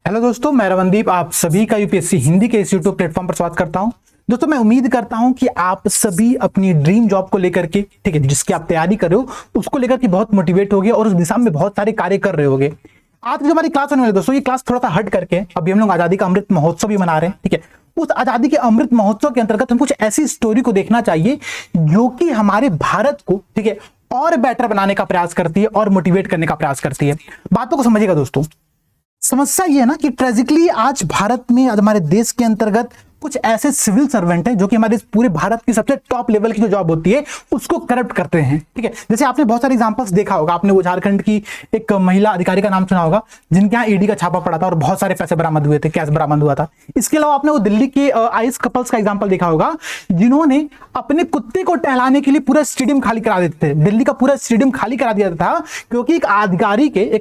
Hello दोस्तों, मैं रवनदीप आप सभी का यूपीएससी हिंदी के इस यूट्यूब प्लेटफॉर्म पर स्वागत करता हूं। दोस्तों, मैं उम्मीद करता हूं कि आप सभी अपनी ड्रीम जॉब को लेकर के, ठीक है, जिसकी आप तैयारी कर रहे हो उसको लेकर के बहुत मोटिवेट होगे और उस दिशा में बहुत सारे कार्य कर रहे होगे। आज जो हमारी क्लास होने वाली है दोस्तों, ये क्लास थोड़ा सा हट करके अभी हम लोग आजादी का अमृत महोत्सव भी मना रहे हैं। ठीक है, उस आजादी के अमृत महोत्सव के अंतर्गत हम कुछ ऐसी स्टोरी को देखना चाहिए जो कि हमारे भारत को, ठीक है, और बेटर बनाने का प्रयास करती है और मोटिवेट करने का प्रयास करती है। बातों को समझिएगा दोस्तों। समस्या ये है ना कि ट्रेजिकली आज भारत में, आज हमारे देश के अंतर्गत कुछ ऐसे सिविल सर्वेंट हैं जो कि हमारे पूरे भारत की सबसे टॉप लेवल की जो जॉब होती है उसको करप्ट करते हैं। ठीक है, जैसे आपने बहुत सारे एग्जांपल्स देखा होगा। आपने वो झारखंड की एक महिला अधिकारी का नाम सुना होगा जिनके यहाँ ईडी का छापा पड़ा था और बहुत सारे पैसे बरामद हुए थे, कैश बरामद हुआ था। इसके अलावा आपने वो दिल्ली के आइस कपल्स का एग्जाम्पल देखा होगा जिन्होंने अपने कुत्ते को टहलाने के लिए पूरा स्टेडियम खाली करा देते थे। दिल्ली का पूरा स्टेडियम खाली करा दिया था क्योंकि एक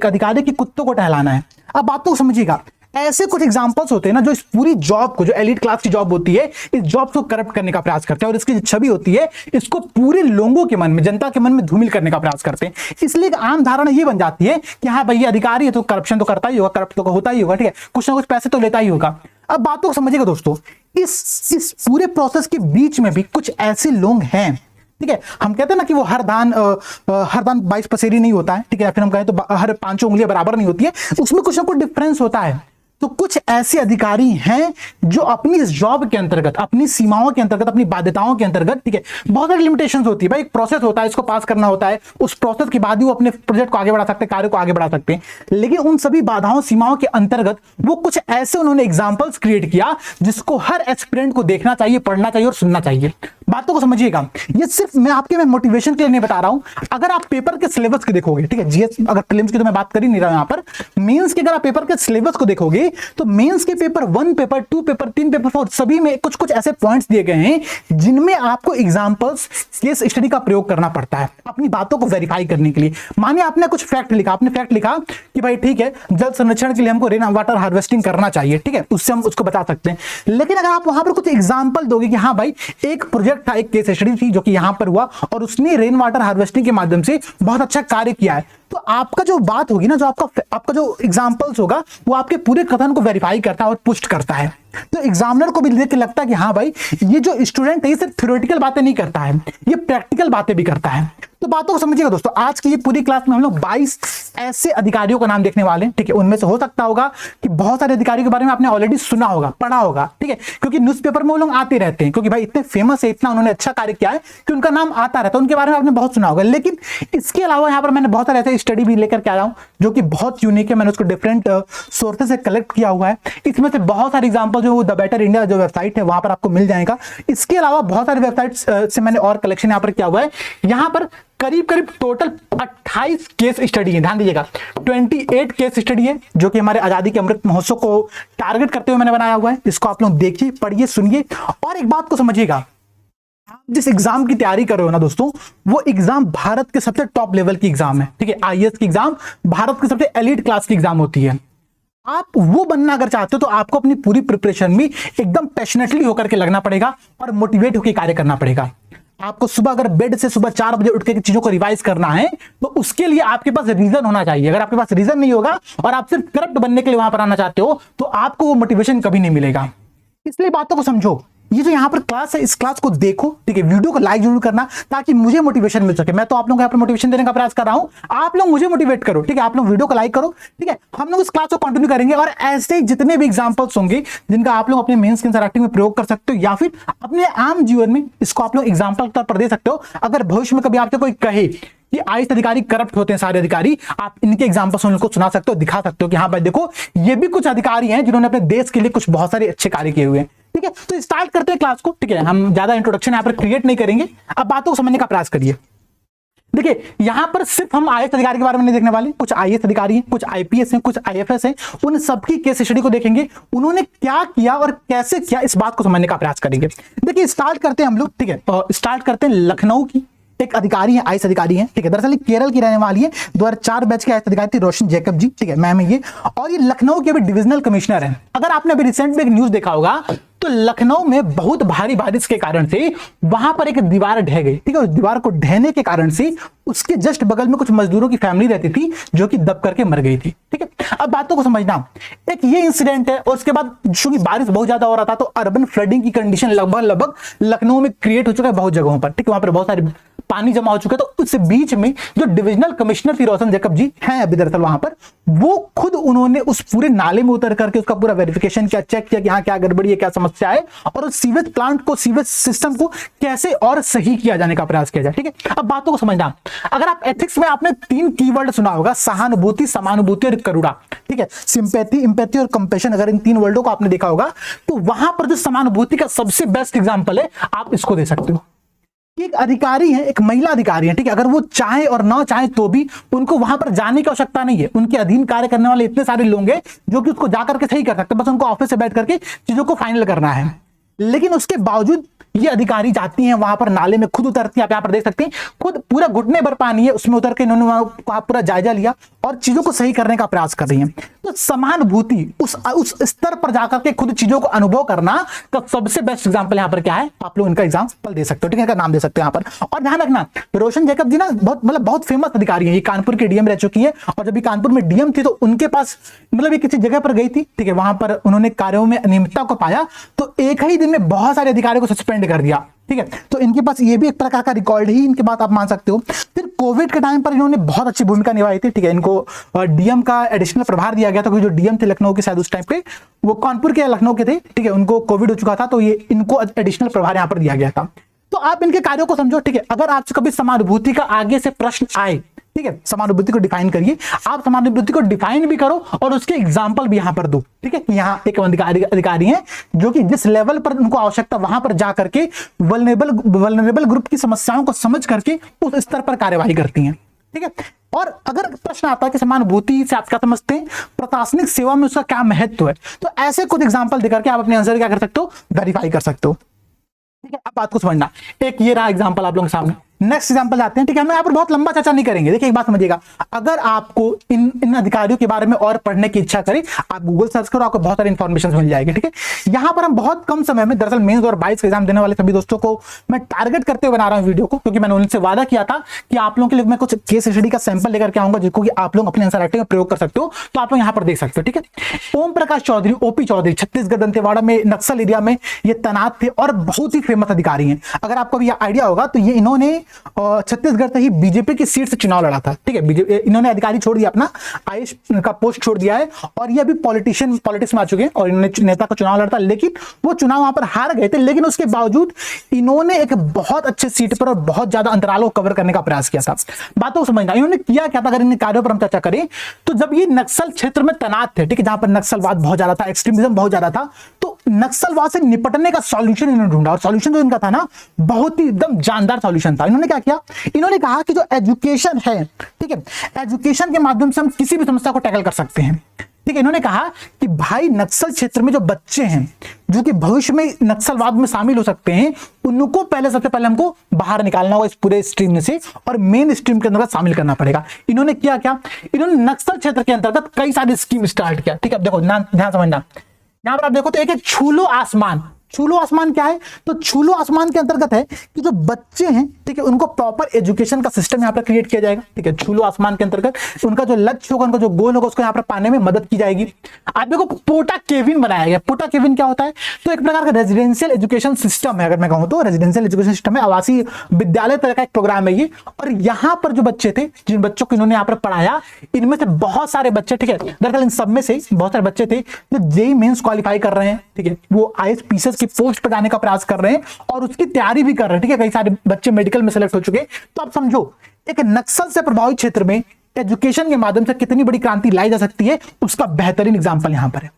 अधिकारी के कुत्तों को टहलाना है। अब बात तो समझिएगा, ऐसे कुछ एग्जांपल्स होते हैं ना जो इस पूरी जॉब को, जो एलीट क्लास की जॉब होती है, इस जॉब को करप्ट करने का प्रयास करते हैं और इसकी जो छवि होती है इसको पूरे लोगों के मन में, जनता के मन में धूमिल करने का प्रयास करते हैं। इसलिए एक आम धारणा ये बन जाती है कि हाँ भाई, ये अधिकारी है तो करप्शन तो करता ही होगा, करप्ट तो होता ही होगा, ठीक है, कुछ ना कुछ पैसे तो लेता ही होगा। अब बातों को समझिएगा दोस्तों, इस पूरे प्रोसेस के बीच में भी कुछ ऐसे लोग हैं, ठीक है, हम कहते हैं ना कि वो हर दान 22 पसेरी नहीं होता है, ठीक है, या फिर हम कहें तो हर 5 उंगलियां बराबर नहीं होती है, उसमें कुछ ना कुछ डिफरेंस होता है। तो कुछ ऐसे अधिकारी हैं जो अपनी इस जॉब के अंतर्गत, अपनी सीमाओं के अंतर्गत, अपनी बाध्यताओं के अंतर्गत, ठीक है, बहुत सारी लिमिटेशंस होती है। भाई, एक प्रोसेस होता है, इसको पास करना होता है, उस प्रोसेस के बाद ही वो अपने प्रोजेक्ट को आगे बढ़ा सकते हैं, कार्य को आगे बढ़ा सकते हैं। लेकिन उन सभी बाधाओं, सीमाओं के अंतर्गत वो कुछ ऐसे उन्होंने एग्जाम्पल्स क्रिएट किया जिसको हर एस्पिरेंट को देखना चाहिए, पढ़ना चाहिए और सुनना चाहिए। बातों को समझिएगा, ये सिर्फ मैं आपके मोटिवेशन के लिए नहीं बता रहा हूं। अगर आप पेपर के सिलेबस को देखोगे, ठीक है, जीएस, अगर प्रीलिम्स की तो मैं बात कर ही नहीं रहा हूं, यहां पर मेंस के अगर आप पेपर के सिलेबस को देखोगे तो मेंस के पेपर 1, पेपर 2, पेपर 3, पेपर 4 सभी में कुछ कुछ ऐसे पॉइंट्स दिए गए हैं जिनमें आपको एग्जांपल्स, केस स्टडी का प्रयोग करना पड़ता है अपनी बातों को वेरीफाई करने के लिए। मानिए आपने कुछ फैक्ट लिखा, आपने फैक्ट लिखा कि भाई ठीक है, जल संरक्षण के लिए हमको रेन वाटर हार्वेस्टिंग करना चाहिए, ठीक है, उससे हम उसको बता सकते हैं। लेकिन अगर आप वहां पर कुछ एग्जांपल दोगे कि हाँ भाई, एक प्रोजेक्ट था, एक केस स्टडी थी जो कि यहां पर हुआ और उसने रेन वाटर हार्वेस्टिंग के माध्यम से बहुत अच्छा कार्य किया है, तो आपका जो बात होगी ना, जो आपका जो एग्जांपल्स होगा वो आपके पूरे कथन को वेरीफाई करता है और पुष्ट करता है। तो एग्जामिनर को भी देख के लगता है कि हाँ भाई, ये जो स्टूडेंट है ये सिर्फ थ्योरेटिकल बातें नहीं करता है, ये प्रैक्टिकल बातें भी करता है। तो बातों को समझिएगा दोस्तों, आज की ये पूरी क्लास में हम लोग 22 ऐसे अधिकारियों का नाम देखने वाले हैं, ठीक है। उनमें से हो सकता होगा कि बहुत सारे अधिकारियों के बारे में आपने ऑलरेडी सुना होगा, पढ़ा होगा, ठीक है, क्योंकि न्यूज़पेपर में वो लोग आते रहते हैं, क्योंकि भाई इतने फेमस है, इतना उन्होंने अच्छा कार्य किया है कि उनका नाम आता रहता है, उनके बारे में आपने बहुत सुना होगा। लेकिन इसके अलावा यहाँ पर मैंने बहुत सारे ऐसे स्टडी भी लेकर के आया हूँ जो कि बहुत यूनिक है। मैंने उसको डिफरेंट सोर्सेज से कलेक्ट किया हुआ है। इसमें से बहुत सारे एग्जाम्पल जो द बेटर इंडिया जो वेबसाइट है वहां पर आपको मिल जाएगा। इसके अलावा बहुत सारे वेबसाइट्स से मैंने और कलेक्शन यहाँ पर किया हुआ है। यहाँ पर करीब करीब टोटल 28 केस स्टडी है, ध्यान दीजिएगा, 28 केस स्टडी है जो कि हमारे आजादी के अमृत महोत्सव को टारगेट करते हुए मैंने बनाया हुआ है। इसको आप लोग देखिए, पढ़िए, सुनिए और एक बात को समझिएगा, आप जिस एग्जाम की तैयारी कर रहे हो ना दोस्तों, वो एग्जाम भारत के सबसे टॉप लेवल की एग्जाम है, ठीक है। आईएएस की एग्जाम भारत की सबसे एलीट क्लास की एग्जाम होती है। आप वो बनना अगर चाहते हो तो आपको अपनी पूरी प्रिपरेशन में एकदम पैशनेटली होकर के लगना पड़ेगा और मोटिवेट होकर कार्य करना पड़ेगा। आपको सुबह अगर बेड से सुबह 4 बजे उठ के चीजों को रिवाइज करना है तो उसके लिए आपके पास रीजन होना चाहिए। अगर आपके पास रीजन नहीं होगा और आप सिर्फ करप्ट बनने के लिए वहां पर आना चाहते हो तो आपको वो मोटिवेशन कभी नहीं मिलेगा। इसलिए बातों को समझो, ये जो यहाँ पर क्लास है, इस क्लास को देखो, ठीक है, वीडियो को लाइक जरूर करना ताकि मुझे मोटिवेशन मिल सके। मैं तो आप लोगों को यहाँ पर मोटिवेशन देने का प्रयास कर रहा हूँ, आप लोग मुझे मोटिवेट करो, ठीक है, आप लोग वीडियो को लाइक करो, ठीक है। हम लोग इस क्लास को कंटिन्यू करेंगे और ऐसे ही जितने भी एग्जांपल्स होंगे जिनका आप लोग अपने मेंस के इंटरैक्टिव में प्रयोग कर सकते हो या फिर अपने आम जीवन में इसको आप लोग एग्जाम्पल के तौर पर दे सकते हो। अगर भविष्य में कभी आपसे कोई कहे कि आईएएस अधिकारी करप्ट होते हैं, सारे अधिकारी, आप इनके एग्जांपल्स उनको सुना सकते हो, दिखा सकते हो कि हाँ भाई देखो, ये भी कुछ अधिकारी हैं जिन्होंने अपने देश के लिए कुछ बहुत सारे अच्छे कार्य किए हुए हैं, ठीक है। तो स्टार्ट करते हैं क्लास को, ठीक है। हम ज्यादा इंट्रोडक्शन यहाँ पर क्रिएट नहीं करेंगे, अब बातों को समझने का प्रयास करिए। देखिए, यहां पर सिर्फ हम आईएएस अधिकारी के बारे में नहीं देखने वाले, कुछ आईएएस अधिकारी हैं, कुछ आईपीएस हैं, कुछ आईएफएस हैं, उन सबकी केस स्टडी को देखेंगे, उन्होंने क्या किया और कैसे किया, इस बात को समझने का प्रयास करेंगे। देखिए, स्टार्ट करते हैं हम लोग, ठीक है, स्टार्ट करते हैं लखनऊ की एक अधिकारी है, आईएएस अधिकारी है, ठीक है। दरअसल केरल की रहने वाली है, 2004 बैच के आईएएस अधिकारी थी रोशन जैकब जी, ठीक है, मैम है ये, और ये लखनऊ के अभी डिविजनल कमिश्नर है। अगर आपने अभी रिसेंट में एक न्यूज देखा होगा तो लखनऊ में बहुत भारी बारिश के कारण से वहां पर एक दीवार ढह गई, ठीक है। उस दीवार को ढहने के कारण से उसके जस्ट बगल में कुछ मजदूरों की फैमिली रहती थी जो कि दब करके मर गई थी, ठीक है। अब बातों को समझना, एक ये इंसिडेंट है और उसके बाद चूंकि बारिश बहुत ज्यादा हो रहा था तो अर्बन फ्लडिंग की कंडीशन लगभग लखनऊ में क्रिएट हो चुका है बहुत जगहों पर, ठीक है। वहां पर बहुत सारे पानी जमा हो चुका है। तो उस बीच में जो डिविजनल कमिश्नर थी रोशन जैकब जी हैं अभी दरअसल वहां पर, वो खुद उन्होंने उस पूरे नाले में उतर करके उसका पूरा वेरिफिकेशन किया, चेक किया कि हाँ क्या गड़बड़ी है, क्या समस्या है, और उस सीवेज प्लांट को, सीवेज सिस्टम को कैसे और सही किया जाने का प्रयास किया जाए, ठीक है। अब बातों को समझना, अगर आप एथिक्स में आपने 3 कीवर्ड सुना होगा, सहानुभूति, समानुभूति और करुणा, ठीक है। सिंपैथी, इंपैथी और कंपैशन, अगर इन 3 वर्डों को आपने देखा होगा तो वहां पर जो समानुभूति का सबसे बेस्ट एग्जांपल है आप इसको दे सकते हो। एक अधिकारी है, एक महिला अधिकारी है, ठीक है। अगर वो चाहे और ना चाहे तो भी उनको वहां पर जाने की आवश्यकता नहीं है। उनके अधीन कार्य करने वाले इतने सारे लोग हैं जो कि उसको जाकर के सही कर सकते हैं, बस उनको ऑफिस से बैठ करके चीजों को फाइनल करना है। लेकिन उसके बावजूद ये अधिकारी जाती हैं वहां पर, नाले में खुद उतरती हैं, आप यहां पर देख सकते हैं, खुद पूरा घुटने भर पानी है उसमें उतर के इन्होंने वहां पूरा जायजा लिया और चीजों को सही करने का प्रयास कर रही हैं। तो समानुभूति, उस स्तर पर जाकर के खुद चीजों को अनुभव करना का सबसे बेस्ट एग्जांपल यहां पर क्या है, आप लोग इनका एग्जांपल दे सकते हो, ठीक है, इनका नाम दे सकते हो यहां पर। और ध्यान रखना, रोशन जैकब जी ना बहुत फेमस अधिकारी है, ये कानपुर के डीएम रह चुकी है, और जब ये कानपुर में डीएम थी तो उनके पास ये किसी जगह पर गई थी, ठीक है, वहां पर उन्होंने कार्यों में अनियमितता को पाया तो एक ही दिन में बहुत सारे अधिकारियों को सस्पेंड कर दिया, ठीक है। तो इनके पास ये भी एक प्रकार का रिकॉर्ड ही इनके बात आप मान सकते हो। फिर कोविड के टाइम पर इन्होंने बहुत अच्छी भूमिका निभाई थी, ठीक है। इनको डीएम का एडिशनल प्रभार दिया गया था, क्योंकि जो डीएम थे लखनऊ के शायद उस टाइम पे वो कानपुर के या लखनऊ के थे, ठीक है। उनको कोविड हो चुका था तो ये इनको एडिशनल प्रभार यहां पर दिया गया था। तो आप इनके कार्यों को समझो, ठीक है। अगर आपसे कभी समानुभूति का आगे से प्रश्न आए, ठीक है, समानुभूति को डिफाइन करिए, आप समानुभूति को डिफाइन भी करो और उसके एग्जांपल भी यहां पर दो, ठीक है। यहां एक अधिकारी हैं जो कि जिस लेवल पर उनको आवश्यकता वहां पर जा करके वल्नरेबल ग्रुप की समस्याओं को समझ करके उस स्तर पर कार्यवाही करती हैं, ठीक है। और अगर प्रश्न आता है कि समानुभूति से आप क्या समझते हैं, प्रशासनिक सेवा में उसका क्या महत्व है, तो ऐसे कुछ एग्जाम्पल देकर के आप अपने आंसर क्या कर सकते हो, वेरीफाई कर सकते हो, ठीक है। अब बात को समझना, एक ये रहा एग्जांपल आप लोगों के सामने। नेक्स्ट एग्जांपल आते हैं, ठीक है। हम यहाँ पर बहुत लंबा चर्चा नहीं करेंगे। देखिए एक बात समझिएगा, अगर आपको इन अधिकारियों के बारे में और पढ़ने की इच्छा करे, आप गूगल सर्च करो, आपको बहुत सारी इंफॉर्मेशन मिल जाएगी, ठीक है। यहाँ पर हम बहुत कम समय में, दरअसल मेंस और 22 का एग्जाम देने वाले सभी दोस्तों को मैं टारगेट करते हुए बना रहा हूँ वीडियो को, क्योंकि मैंने उनसे वादा किया था कि आप लोगों के लिए मैं कुछ केस स्टडी का सैंपल लेकर के आऊंगा जिसको कि आप लोग अपने आंसर राइटिंग में प्रयोग कर सकते हो। तो आप लोग यहाँ पर देख सकते हो, ठीक है। ओम प्रकाश चौधरी, ओपी चौधरी, छत्तीसगढ़ दंतेवाड़ा में नक्सल एरिया में ये तैनात थे और बहुत ही फेमस अधिकारी हैं। अगर आपको भी आइडिया होगा तो ये इन्होंने छत्तीसगढ़ से ही बीजेपी की सीट से चुनाव लड़ा था, ठीक है। इन्होंने अधिकारी छोड़ दिया, अपना आईएएस का पोस्ट छोड़ दिया है और ये अभी पॉलिटिक्स में आ चुके हैं और इन्होंने नेता का चुनाव लड़ा था, लेकिन वो चुनाव वहां पर हार गए थे। लेकिन उसके बावजूद इन्होंने एक बहुत अच्छे सीट पर और बहुत ज्यादा अंतरालों को कवर करने का प्रयास किया था। बातों को समझना, इन्होंने किया क्या था, अगर इन कार्यों पर हम चर्चा करें तो जब ये नक्सल क्षेत्र में तैनात थे, ठीक है, जहां पर नक्सलवाद बहुत ज्यादा था, एक्सट्रीमिज्म बहुत ज्यादा था, तो नक्सलवाद से निपटने का सॉल्यूशन इन्होंने ढूंढा और सॉल्यूशन जो इनका था ना, बहुत ही एकदम जानदार सॉल्यूशन था। इन्होंने क्या किया, इन्होंने कहा कि जो एजुकेशन है, ठीक है, एजुकेशन के माध्यम से हम किसी भी समस्या को टैकल कर सकते हैं, ठीक है। इन्होंने कहा कि भाई नक्सल क्षेत्र में जो बच्चे हैं जो कि भविष्य में नक्सलवाद में शामिल हो सकते हैं, उनको सबसे पहले हमको बाहर निकालना होगा इस पूरे स्ट्रीम से और मेन स्ट्रीम के अंतर्गत शामिल करना पड़ेगा। इन्होंने किया क्या, इन्होंने नक्सल क्षेत्र के अंतर्गत कई सारी स्कीम स्टार्ट किया, ठीक है। देखो ध्यान समझना, यहां पर आप देखो तो एक छूलो आसमान, छूलो आसमान क्या है, तो छूलो आसमान के अंतर्गत है कि जो बच्चे हैं, ठीक है, उनको प्रॉपर एजुकेशन का सिस्टम यहां पर क्रिएट किया जाएगा, ठीक है। छूलो आसमान के अंतर्गत उनका जो लक्ष्य होगा, उनका जो गोल होगा, उसको यहां पर पाने में मदद की जाएगी। आप देखो पोटा केविन बनाया गया। पोटा केविन क्या होता है, तो एक प्रकार का रेजिडेंशियल एजुकेशन सिस्टम है, अगर मैं कहूं तो रेजिडेंशियल एजुकेशन सिस्टम है, आवासीय विद्यालय तरह का एक प्रोग्राम है ये। और यहां पर जो बच्चे थे, जिन बच्चों को इन्होंने यहां पर पढ़ाया, इनमें से बहुत सारे बच्चे, ठीक है, दरअसल इन सब में से बहुत सारे बच्चे थे जो जेईई मेंस क्वालिफाई कर रहे हैं, ठीक है, वो आईएएस पीसीएस की पोस्ट पर जाने का प्रयास कर रहे हैं और उसकी तैयारी भी कर रहे हैं, ठीक है। कई सारे बच्चे मेडिकल में सेलेक्ट हो चुके हैं। तो आप समझो एक नक्सल से प्रभावित क्षेत्र में एजुकेशन के माध्यम से कितनी बड़ी क्रांति लाई जा सकती है, उसका बेहतरीन एग्जांपल यहां पर है।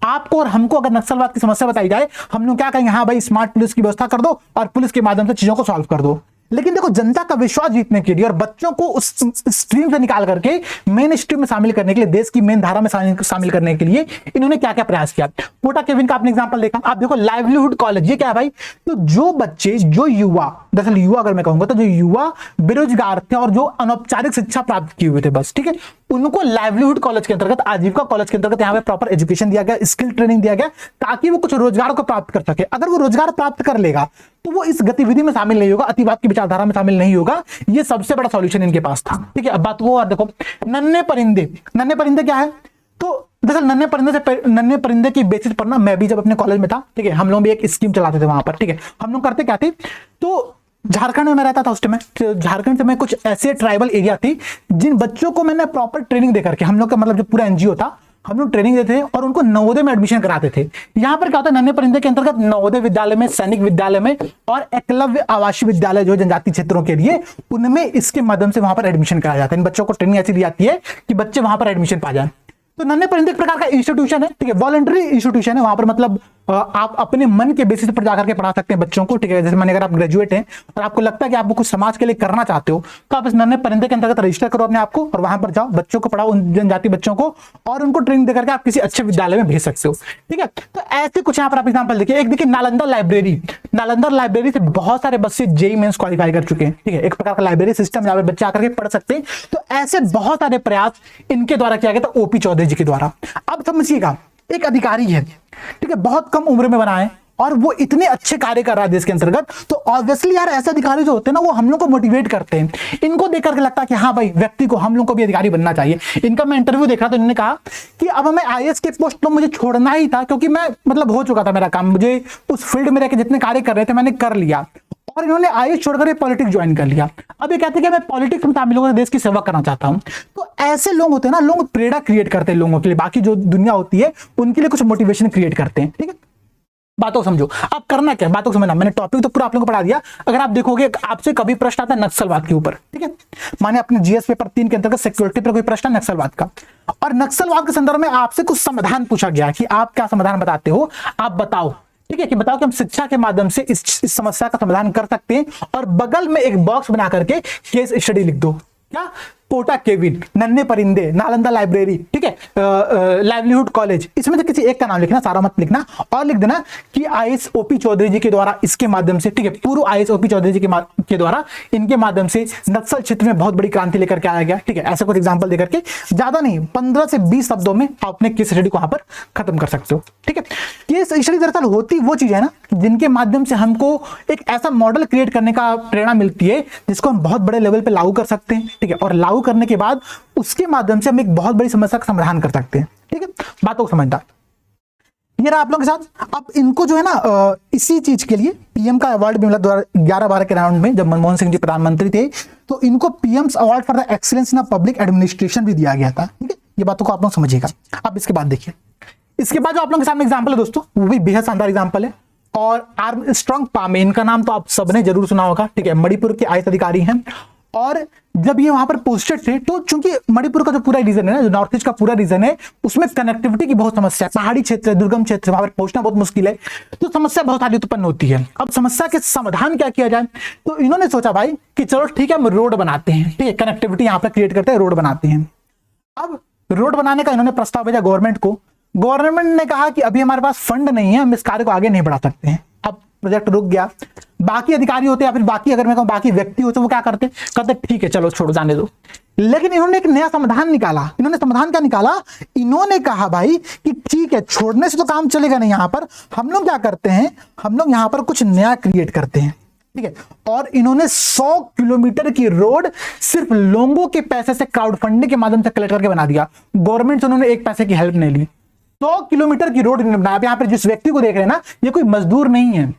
आपको और हमको अगर नक्सलवाद की समस्या बताई जाए, हम लोग क्या कहेंगे, हाँ भाई स्मार्ट पुलिस की व्यवस्था कर दो और पुलिस के माध्यम से चीजों को सॉल्व कर दो। लेकिन देखो जनता का विश्वास जीतने के लिए और बच्चों को उस स्ट्रीम से निकाल करके मेन स्ट्रीम में शामिल करने के लिए, देश की मेन धारा में शामिल करने के लिए इन्होंने क्या क्या प्रयास किया। पोटा केविन का आपने एग्जांपल देखा। आप देखो लाइवलीहुड कॉलेज, ये क्या है भाई, तो जो बच्चे, जो युवा, दरअसल युवा अगर मैं कहूंगा तो जो युवा बेरोजगार थे और जो अनौपचारिक शिक्षा प्राप्त किए हुए थे बस, ठीक है, उनको लाइवलीहुड कॉलेज के अंतर्गत, आजीविका कॉलेज के अंतर्गत यहाँ पे प्रॉपर एजुकेशन दिया गया, स्किल ट्रेनिंग दिया गया, ताकि वो कुछ रोजगार को प्राप्त कर सके। अगर वो रोजगार प्राप्त कर लेगा तो वो इस गतिविधि में शामिल नहीं होगा, अतिवाद की विचारधारा में शामिल नहीं होगा। ये सबसे बड़ा सॉल्यूशन इनके पास था। ठीक है, अब बात वो और देखो, नन्हे परिंदे क्या है? तो दरअसल नन्हे परिंदे की बेसिस पर ना, मैं भी जब अपने कॉलेज में था, ठीक है, हम लोग भी एक स्कीम चलाते थे वहां पर। ठीक है, हम लोग करते क्या थे, तो झारखंड में मैं रहता था उस टाइम, तो झारखंड से मैं कुछ ऐसे ट्राइबल एरिया थी जिन बच्चों को मैंने प्रॉपर ट्रेनिंग देकर के, हम लोग का मतलब जो पूरा एनजीओ था, हम लोग ट्रेनिंग देते थे और उनको नवोदय में एडमिशन कराते थे। यहाँ पर क्या होता है, नन्हे परिंदे के अंतर्गत नवोदय विद्यालय में, सैनिक विद्यालय में और एकलव्य आवासीय विद्यालय जो जनजाति क्षेत्रों के लिए, उनमें इसके माध्यम से वहां पर एडमिशन कराया जाता है। इन बच्चों को ट्रेनिंग ऐसी दी जाती है कि बच्चे वहां पर एडमिशन पा जाए। तो नन्हे परिंदे एक प्रकार का इंस्टीट्यूशन है, ठीक है, वॉलंटरी इंस्टीट्यूशन है। वहां पर मतलब आप अपने मन के बेसिस पर जाकर के पढ़ा सकते हैं बच्चों को। ठीक है, जैसे माने अगर आप ग्रेजुएट हैं और आपको लगता है कि आपको कुछ समाज के लिए करना चाहते हो, तो आप इस नन्हे परिंदे के अंतर्गत रजिस्टर करो अपने आप को और वहां पर जाओ, बच्चों को पढ़ाओ, उन जनजाति बच्चों को, और उनको ट्रेनिंग देकर के आप किसी अच्छे विद्यालय में भेज सकते हो। ठीक है, तो ऐसे कुछ यहाँ पर आप एग्जाम्पल देखिए। एक देखिए नालंदा लाइब्रेरी से बहुत सारे बच्चे जेईई मेंस क्वालिफाई कर चुके हैं। ठीक है, एक प्रकार का लाइब्रेरी सिस्टम जहाँ पे बच्चे आकर के पढ़ सकते हैं। तो ऐसे बहुत सारे प्रयास इनके द्वारा किया गया था, ओपी चौधरी जी के द्वारा। अब समझिएगा, एक अधिकारी है, ठीक है, बहुत कम उम्र में बना है और वो इतने अच्छे कार्य कर रहा है देश के अंतर्गत, तो ऑब्वियसली यार ऐसे अधिकारी जो होते हैं ना, वो हम लोग को मोटिवेट करते हैं। इनको देख करके लगता है कि हाँ भाई, व्यक्ति को, हम लोग को भी अधिकारी बनना चाहिए। इनका मैं इंटरव्यू देख रहा था, इन्होंने कहा कि अब हमें आईएएस के पोस्ट तो मुझे छोड़ना ही था, क्योंकि मैं मतलब हो चुका था मेरा काम, मुझे उस फील्ड में रहकर जितने कार्य कर रहे थे मैंने कर लिया, और इन्होंने आईएएस छोड़कर ये पॉलिटिक्स ज्वाइन कर लिया। अब ये कहते हैं कि मैं पॉलिटिक्स में शामिल होकर देश की सेवा करना चाहता हूं। तो ऐसे लोग होते हैं ना, लोग प्रेरणा क्रिएट करते हैं लोगों के लिए, बाकी जो दुनिया होती है उनके लिए कुछ मोटिवेशन क्रिएट करते हैं। ठीक है, बातों को समझो, आप करना क्या, बातों को समझना। मैंने टॉपिक तो पूरा आप लोगों को पढ़ा दिया। अगर आप देखोगे, आपसे कभी प्रश्न आता है नक्सलवाद के ऊपर, ठीक है, माने अपने जीएस पेपर 3 के अंतर्गत सिक्योरिटी पर कोई प्रश्न है नक्सलवाद का, और नक्सलवाद के संदर्भ में आपसे कुछ समाधान पूछा गया कि आप क्या समाधान बताते हो, आप बताओ। ठीक है, कि बताओ कि हम शिक्षा के माध्यम से इस समस्या का समाधान कर सकते हैं, और बगल में एक बॉक्स बना करके केस स्टडी लिख दो। क्या? पोटा केविन, नन्हे परिंदे, नालंदा लाइब्रेरी, ठीक है, लाइवलीहुड कॉलेज, इसमें से किसी एक का नाम लिखना, सारा मत लिखना, और लिख देना कि आईएएस ओपी चौधरी जी के द्वारा इसके माध्यम से, ठीक है, पूर्व आईएएस ओपी चौधरी जी के द्वारा इनके माध्यम से नक्सल क्षेत्र में बहुत बड़ी क्रांति लेकर के आया गया। ठीक है, ऐसे कुछ एग्जाम्पल देकर के, ज्यादा नहीं, 15 से 20 शब्दों में आप अपने केस स्टडी को वहां पर खत्म कर सकते हो। ठीक है, केस स्टडी दरअसल होती वो चीज है ना, जिनके माध्यम से हमको एक ऐसा मॉडल क्रिएट करने का प्रेरणा मिलती है जिसको हम बहुत बड़े लेवल पे लागू कर सकते हैं। ठीक है, और लागू करने के बाद उसके माध्यम से हम एक बहुत बड़ी समस्या का समाधान कर सकते हैं। ठीक है, बातों को समझना। ये रहा आप लोगों के साथ। अब इनको जो है ना, इसी चीज के लिए पीएम का अवार्ड भी मिला 2011-12 के राउंड में, जब मनमोहन सिंह जी प्रधानमंत्री थे, तो इनको PM's award for the excellence in public administration भी दिया गया था। ठीक है, ये बातों को आप लोग समझिएगा। अब इसके बाद देखिए, इसके बाद जो आप लोगों के सामने एग्जाम्पल है दोस्तों, वो भी बेहद शानदार एग्जाम्पल है। और आर्मस्ट्रांग पामे, इनका नाम तो आप सबने जरूर सुना होगा। ठीक है, मणिपुर के आईएएस अधिकारी हैं, और जब ये वहां पर पोस्टेड थे, तो चूंकि मणिपुर का जो पूरा रीजन है ना, जो नॉर्थ ईस्ट का पूरा रीजन है, उसमें कनेक्टिविटी की बहुत समस्या है, पहाड़ी क्षेत्र है, दुर्गम क्षेत्र, वहां पर पहुंचना बहुत मुश्किल है, तो समस्या बहुत सारी उत्पन्न होती है। अब समस्या के समाधान क्या किया जाए, तो इन्होंने सोचा भाई कि चलो ठीक है, हम रोड बनाते हैं। ठीक है, कनेक्टिविटी यहाँ पर क्रिएट करते हैं, रोड बनाते हैं। अब रोड बनाने का इन्होंने प्रस्ताव भेजा गवर्नमेंट को। गवर्नमेंट ने कहा कि अभी हमारे पास फंड नहीं है, हम इस कार्य को आगे नहीं बढ़ा सकते हैं। अब प्रोजेक्ट रुक गया। बाकी अधिकारी होते या फिर बाकी, अगर मैं कहूं बाकी व्यक्ति होते, वो क्या करते, कहते ठीक है चलो छोड़ो, जाने दो। लेकिन इन्होंने एक नया समाधान निकाला। इन्होंने समाधान क्या निकाला, इन्होंने कहा भाई कि ठीक है, छोड़ने से तो काम चलेगा नहीं, यहां पर हम लोग क्या करते हैं, हम लोग यहां पर कुछ नया क्रिएट करते हैं। ठीक है, और इन्होंने 100 किलोमीटर की रोड सिर्फ लोगों के पैसे से, क्राउड फंडिंग के माध्यम से कलेक्ट करके बना दिया। गवर्नमेंट से उन्होंने एक पैसे की हेल्प नहीं ली। 100 किलोमीटर की रोड इन्होंने बनाया। यहाँ पर जिस व्यक्ति को देख रहे हैं ना, ये कोई मजदूर नहीं है,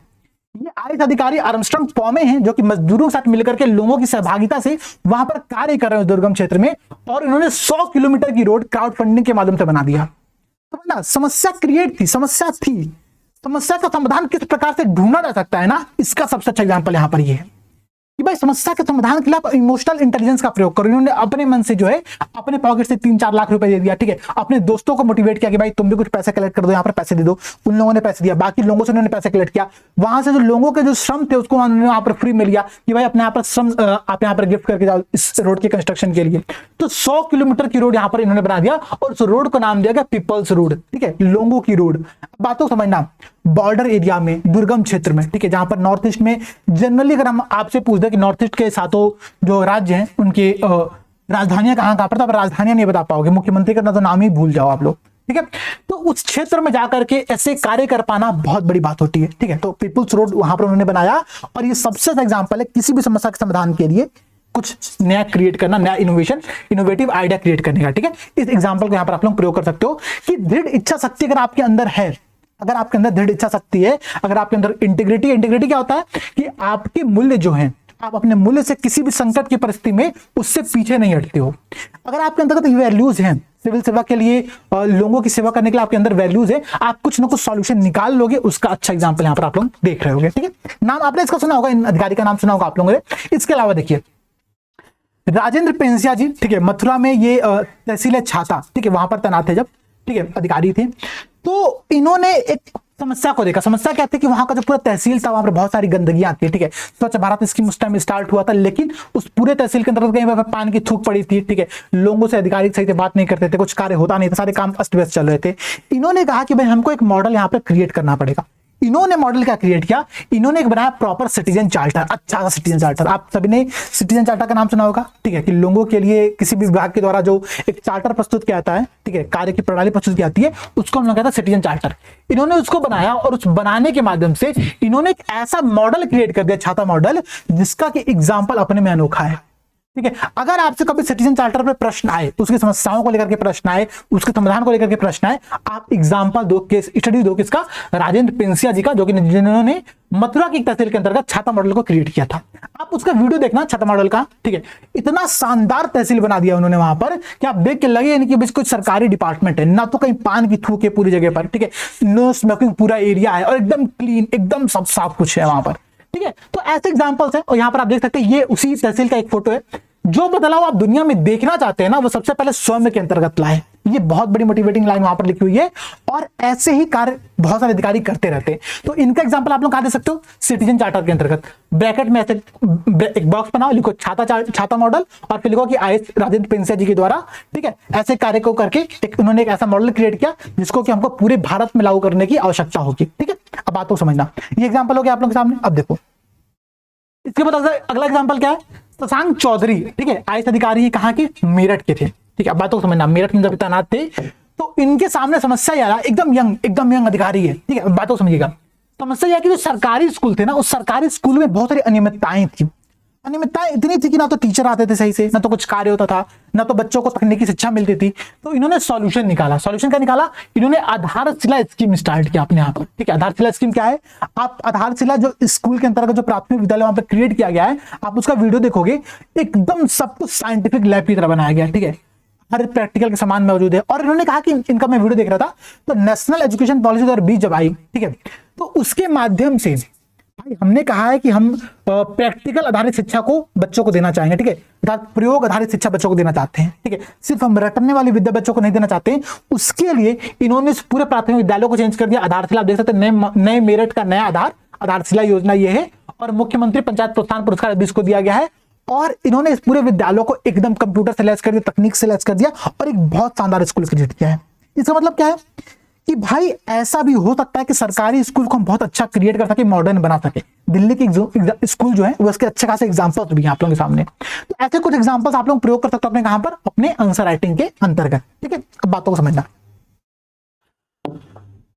ये आईएएस अधिकारी आर्मस्ट्रांग पामे हैं, जो कि मजदूरों के साथ मिलकर के लोगों की सहभागिता से वहां पर कार्य कर रहे हैं दुर्गम क्षेत्र में, और इन्होंने 100 किलोमीटर की रोड क्राउड फंडिंग के माध्यम से बना दिया। तो समस्या क्रिएट थी, समस्या थी, समस्या का समाधान किस प्रकार से ढूंढा जा सकता है ना, इसका सबसे अच्छा एग्जांपल यहां पर ये है कि भाई समस्या के समाधान के लिए आप इमोशनल इंटेलिजेंस का प्रयोग करो। इन्होंने अपने मन से जो है, अपने पॉकेट से 3-4 लाख रुपए दे दिया। ठीक है, अपने दोस्तों को मोटिवेट किया कि भाई तुम भी कुछ पैसे कलेक्ट कर दो, यहाँ पर पैसे दे दो। उन लोगों ने पैसे दिया, बाकी लोगों से उन्होंने पैसे कलेक्ट किया। वहां से जो लोगों के जो श्रम थे उसको उन्होंने यहाँ पर फ्री मिल गया कि भाई अपने यहाँ पर श्रम आप यहाँ पर गिफ्ट करके जाओ इस रोड के कंस्ट्रक्शन के लिए। तो 100 किलोमीटर की रोड यहाँ पर इन्होंने बना दिया, और उस रोड को नाम दिया गया पीपल्स रोड। ठीक है, लोगों की रोड। बातों समझना, बॉर्डर एरिया में, दुर्गम क्षेत्र में, ठीक है, जहां पर नॉर्थ ईस्ट में जनरली, अगर हम आपसे पूछ दें कि नॉर्थ ईस्ट के सातों जो राज्य हैं उनके राजधानियां कहाँ कहाँ पर, तो आप राजधानियां नहीं बता पाओगे, मुख्यमंत्री का तो नाम ही भूल जाओ आप लोग, ठीक है। तो उस क्षेत्र में जाकर के ऐसे कार्य कर पाना बहुत बड़ी बात होती है, ठीक है। तो पीपुल्स रोड वहां पर उन्होंने बनाया, और ये सबसे अच्छा एग्जाम्पल है किसी भी समस्या के समाधान के लिए कुछ नया क्रिएट करना, नया इनोवेटिव आइडिया क्रिएट करने का, ठीक है। इस एग्जाम्पल को यहाँ पर आप लोग प्रयोग कर सकते हो कि दृढ़ इच्छा शक्ति अगर आपके अंदर है, अगर आपके अंदर दृढ़ इच्छा शक्ति है, अगर आपके अंदर इंटीग्रिटी क्या होता है कि आपके मूल्य जो हैं, आप अपने मूल्य से किसी भी संकट की परिस्थिति में उससे पीछे नहीं हटते हो। अगर आपके अंदर वैल्यूज हैं, सिविल सेवा के लिए लोगों की सेवा करने के लिए आपके अंदर वैल्यूज है, आप कुछ ना कुछ सॉल्यूशन निकाल लोगे, उसका अच्छा एग्जांपल यहां पर आप लोग देख रहे होगे, ठीक है। नाम आपने इसका सुना होगा, इन अधिकारी का नाम सुना होगा आप लोगों ने। इसके अलावा देखिए राजेंद्र पेंसिया जी, ठीक है, मथुरा में ये तहसील छाता, ठीक है, वहां पर तैनात थे जब, ठीक है, अधिकारी थे। तो इन्होंने एक समस्या को देखा। समस्या क्या थी कि वहां का जो पूरा तहसील था, वहां पर बहुत सारी गंदगी आती है, ठीक है। स्वच्छ भारत स्कीम उस टाइम स्टार्ट हुआ था, लेकिन उस पूरे तहसील के अंदर कहीं पर पान की थूक पड़ी थी, ठीक है। लोगों से अधिकारी सही से बात नहीं करते थे, कुछ कार्य होता नहीं था, सारे काम अस्त व्यस्त चल रहे थे। इन्होंने कहा कि भाई हमको एक मॉडल यहाँ पर क्रिएट करना पड़ेगा। इन्होंने मॉडल क्या क्रिएट किया, इन्होंने एक बनाया प्रॉपर सिटीजन चार्टर, अच्छा सा सिटीजन चार्टर। आप सभी ने सिटीजन चार्टर का नाम सुना होगा, ठीक है, कि लोगों के लिए किसी भी विभाग के द्वारा जो एक चार्टर प्रस्तुत किया जाता है, ठीक है, कार्य की प्रणाली प्रस्तुत की जाती है, उसको हम लोग कहते हैं सिटीजन चार्टर। इन्होंने उसको बनाया, और उस बनाने के माध्यम से इन्होंने एक ऐसा मॉडल क्रिएट कर दिया, छाता मॉडल, जिसका कि एग्जाम्पल अपने में अनोखा है, ठीक है। अगर आपसे कभी सिटीजन चार्टर पे प्रश्न आए, उसकी समस्याओं को लेकर के प्रश्न आए, उसके समाधान को लेकर के प्रश्न आए, आप एग्जांपल दो, केस स्टडी दो किसका, राजेंद्र पेंसिया जी का, जो कि जिन्होंने मथुरा की तहसील के अंतर्गत छाता मॉडल को क्रिएट किया था। आप उसका वीडियो देखना छाता मॉडल का, ठीक है। इतना शानदार तहसील बना दिया उन्होंने वहां पर कि आप देख के लगे नहीं कि कुछ सरकारी डिपार्टमेंट है, ना तो कहीं पान की थूक है पूरी जगह पर, ठीक है, नो स्मोकिंग पूरा एरिया है, और एकदम क्लीन, एकदम सब साफ कुछ है वहां पर, ठीक है। तो ऐसे एग्जाम्पल्स हैं, और यहाँ पर आप देख सकते हैं ये उसी तहसील का एक फोटो है। जो बदलाव आप दुनिया में देखना चाहते हैं ना, वो सबसे पहले स्वयं के अंतर्गत लाए। ये बहुत बड़ी मोटिवेटिंग लाइन वहां पर लिखी हुई है, और ऐसे ही कार्य बहुत सारे अधिकारी करते रहते हैं। तो इनका एग्जांपल आप लोग कहां दे सकते हो, सिटीजन चार्टर के अंतर्गत। ब्रैकेट में ऐसे एक बॉक्स बनाओ, लिखो छाता मॉडल, और फिर लिखो कि आईएएस राजेंद्र पेंसिया जी के द्वारा, ठीक है, ऐसे कार्य को करके उन्होंने एक ऐसा मॉडल क्रिएट किया जिसको कि हमको पूरे भारत में लागू करने की आवश्यकता होगी, ठीक है। अब बात को समझना, ये एग्जाम्पल हो गया आप लोगों के सामने। अब देखो इसके बाद अगला एग्जाम्पल क्या है, शशांक चौधरी, ठीक है, आईएएस अधिकारी कहाँ के, मेरठ के थे, ठीक है। अब बातों को समझना, मेरठ में जब तैनात थे तो इनके सामने समस्या यह, एकदम यंग अधिकारी है, ठीक है। बातों को समझिएगा, समस्या यह कि जो सरकारी स्कूल थे ना, उस सरकारी स्कूल में बहुत सारी अनियमितताएं थी। अनियमितताएं इतनी थी कि ना तो टीचर आते थे सही से, ना तो कुछ कार्य होता था, ना तो बच्चों को तकनीकी शिक्षा मिलती थी। तो इन्होंने सॉल्यूशन निकाला। सॉल्यूशन क्या निकाला, इन्होंने आधारशिला स्कीम स्टार्ट किया अपने यहाँ पर, ठीक है। आधारशिला स्कीम क्या है, आप आधारशिला जो स्कूल के अंतर्गत जो प्राथमिक विद्यालय वहां पर क्रिएट किया गया है, आप उसका वीडियो देखोगे, एकदम सब कुछ साइंटिफिक लैब की तरह बनाया गया, ठीक है। हर प्रैक्टिकल के सामान मौजूद है। और इन्होंने कहा कि इनका मैं वीडियो देख रहा था, तो नेशनल एजुकेशन पॉलिसी 2020 जब आई, ठीक है, तो उसके माध्यम से भाई हमने कहा है कि हम प्रैक्टिकल आधारित शिक्षा को बच्चों को देना चाहेंगे, ठीक है, अर्थात प्रयोग आधारित शिक्षा बच्चों को देना चाहते हैं, ठीक है। सिर्फ हम रटने वाली विद्या बच्चों को नहीं देना चाहते हैं। उसके लिए इन्होंने पूरे प्राथमिक विद्यालयों को चेंज कर दिया। आधारशिला आप देख सकते हैं, नए मेरठ का नया आधारशिला योजना ये है, और मुख्यमंत्री पंचायत प्रोत्साहन पुरस्कार इसको दिया गया है। और इन्होंने इस पूरे विद्यालयों को एकदम कंप्यूटर से लैस कर दिया, तकनीक से लैस कर दिया, और एक बहुत शानदार स्कूल क्रिएट किया है। इसका मतलब क्या है कि भाई ऐसा भी हो सकता है कि सरकारी स्कूल को हम बहुत अच्छा क्रिएट कर सके, मॉडर्न बना सके। दिल्ली की स्कूल जो है वो उसके अच्छे खासे एग्जांपल्स भी हैं आप लोगों के सामने। तो ऐसे कुछ एग्जांपल्स आप लोग प्रयोग कर सकते हो अपने कहां पर, अपने आंसर राइटिंग के अंतर्गत, ठीक है। अब बातों को समझना।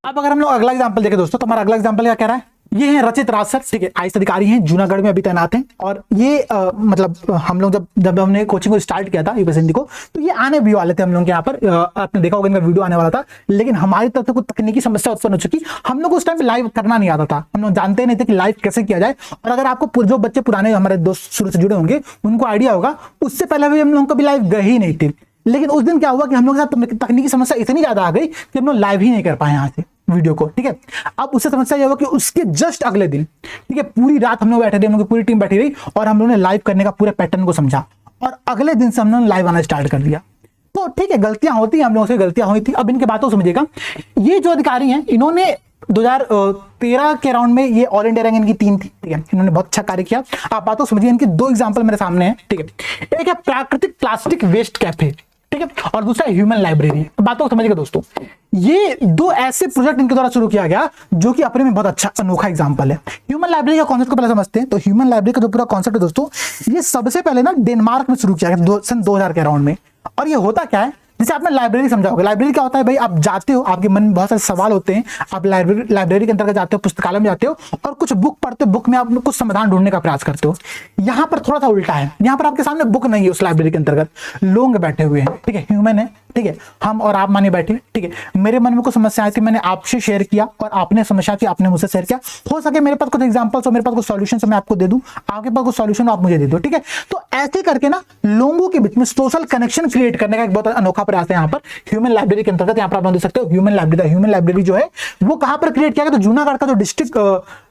अब अगर हम लोग अगला एग्जांपल देखें दोस्तों, तो हमारा अगला एग्जांपल क्या कह रहा है, ये हैं रचित राज सर, ठीक है, आईएएस अधिकारी हैं, जूनागढ़ में अभी तैनात हैं। और ये मतलब हम लोग जब हमने कोचिंग को स्टार्ट किया था यूपीएससी हिंदी को, तो ये आने भी वाले थे हम लोग के यहाँ पर, आपने देखा होगा इनका वीडियो आने वाला था, लेकिन हमारी तरफ से कुछ तकनीकी समस्या उत्पन्न हो चुकी। हम लोग उस टाइम लाइव करना नहीं आता था, हम लोग जानते नहीं थे कि लाइव कैसे किया जाए। और अगर आपको जो बच्चे पुराने हमारे दोस्त शुरू से जुड़े होंगे उनको आइडिया होगा, उससे पहले भी हम लोग कभी लाइव गए ही नहीं थे। लेकिन उस दिन क्या हुआ कि हम लोग के साथ तकनीकी समस्या इतनी ज्यादा आ गई कि हम लोग लाइव ही नहीं कर पाए यहाँ से वीडियो को, ठीक है। अब उससे समस्या यह हुआ कि उसके जस्ट अगले दिन, ठीक है, पूरी रात हम लोग बैठे रहे, हम लोग की पूरी टीम बैठी रही, और हम लोगों ने लाइव करने का पूरे पैटर्न को समझा, और अगले दिन से हम लोगों ने लाइव आना स्टार्ट कर दिया। तो ठीक है, गलतियां होती हैं, हम लोगों से गलतियां हुई थी। अब इनके बातों समझिएगा, ये जो अधिकारी हैं इन्होंने 2013 के राउंड में ये ऑल इंडिया रैंक इनकी 3 थी, ठीक है, इन्होंने बहुत अच्छा कार्य किया। आप बातों समझिए, इनके 2 एग्जाम्पल मेरे सामने हैं, ठीक है। एक है प्राकृतिक प्लास्टिक वेस्ट कैफे, ठीक है, और दूसरा ह्यूमन लाइब्रेरी। बातों को समझिएगा दोस्तों, ये दो ऐसे प्रोजेक्ट इनके द्वारा शुरू किया गया जो कि अपने में बहुत अच्छा अनोखा एग्जांपल है। ह्यूमन लाइब्रेरी का कॉन्सेप्ट को पहले समझते हैं। तो ह्यूमन लाइब्रेरी का जो पूरा कॉन्सेप्ट है दोस्तों, ये सबसे पहले ना डेनमार्क में शुरू किया गया सन 2000 के अराउंड में। और ये होता क्या है, जैसे आपने लाइब्रेरी समझा होगा, लाइब्रेरी क्या होता है भाई, आप जाते हो, आपके मन में बहुत सारे सवाल होते हैं, आप लाइब्रेरी के अंतर्गत जाते हो, पुस्तकालय में जाते हो और कुछ बुक पढ़ते हो, बुक में आप कुछ समाधान ढूंढने का प्रयास करते हो। यहाँ पर थोड़ा सा उल्टा है, यहाँ पर आपके सामने बुक नहीं है, उस लाइब्रेरी के अंतर्गत लोग बैठे हुए हैं, ठीक है, ह्यूमन है, ठीक है, हम और आप माने बैठे, ठीक है, मेरे मन में कुछ समस्या आई थी, मैंने आपसे शेयर किया और आपने समस्या थी, आपने मुझसे शेयर किया, हो सके मेरे पास कुछ एग्जांपल्स हो, मेरे पास कुछ सॉल्यूशन मैं आपको दे दूं, आपके पास कुछ सॉल्यूशन आप मुझे दे दो, ठीक है। तो ऐसे करके ना लोगों के बीच में सोशल कनेक्शन क्रिएट करने का एक बहुत अनोखा प्रयास है यहाँ पर ह्यूमन लाइब्रेरी के अंतर्गत। यहाँ पर आप देख सकते हो ह्यूमन लाइब्रेरी जो है वो कहां पर क्रिएट किया गया, तो जूनागढ़ का जो डिस्ट्रिक्ट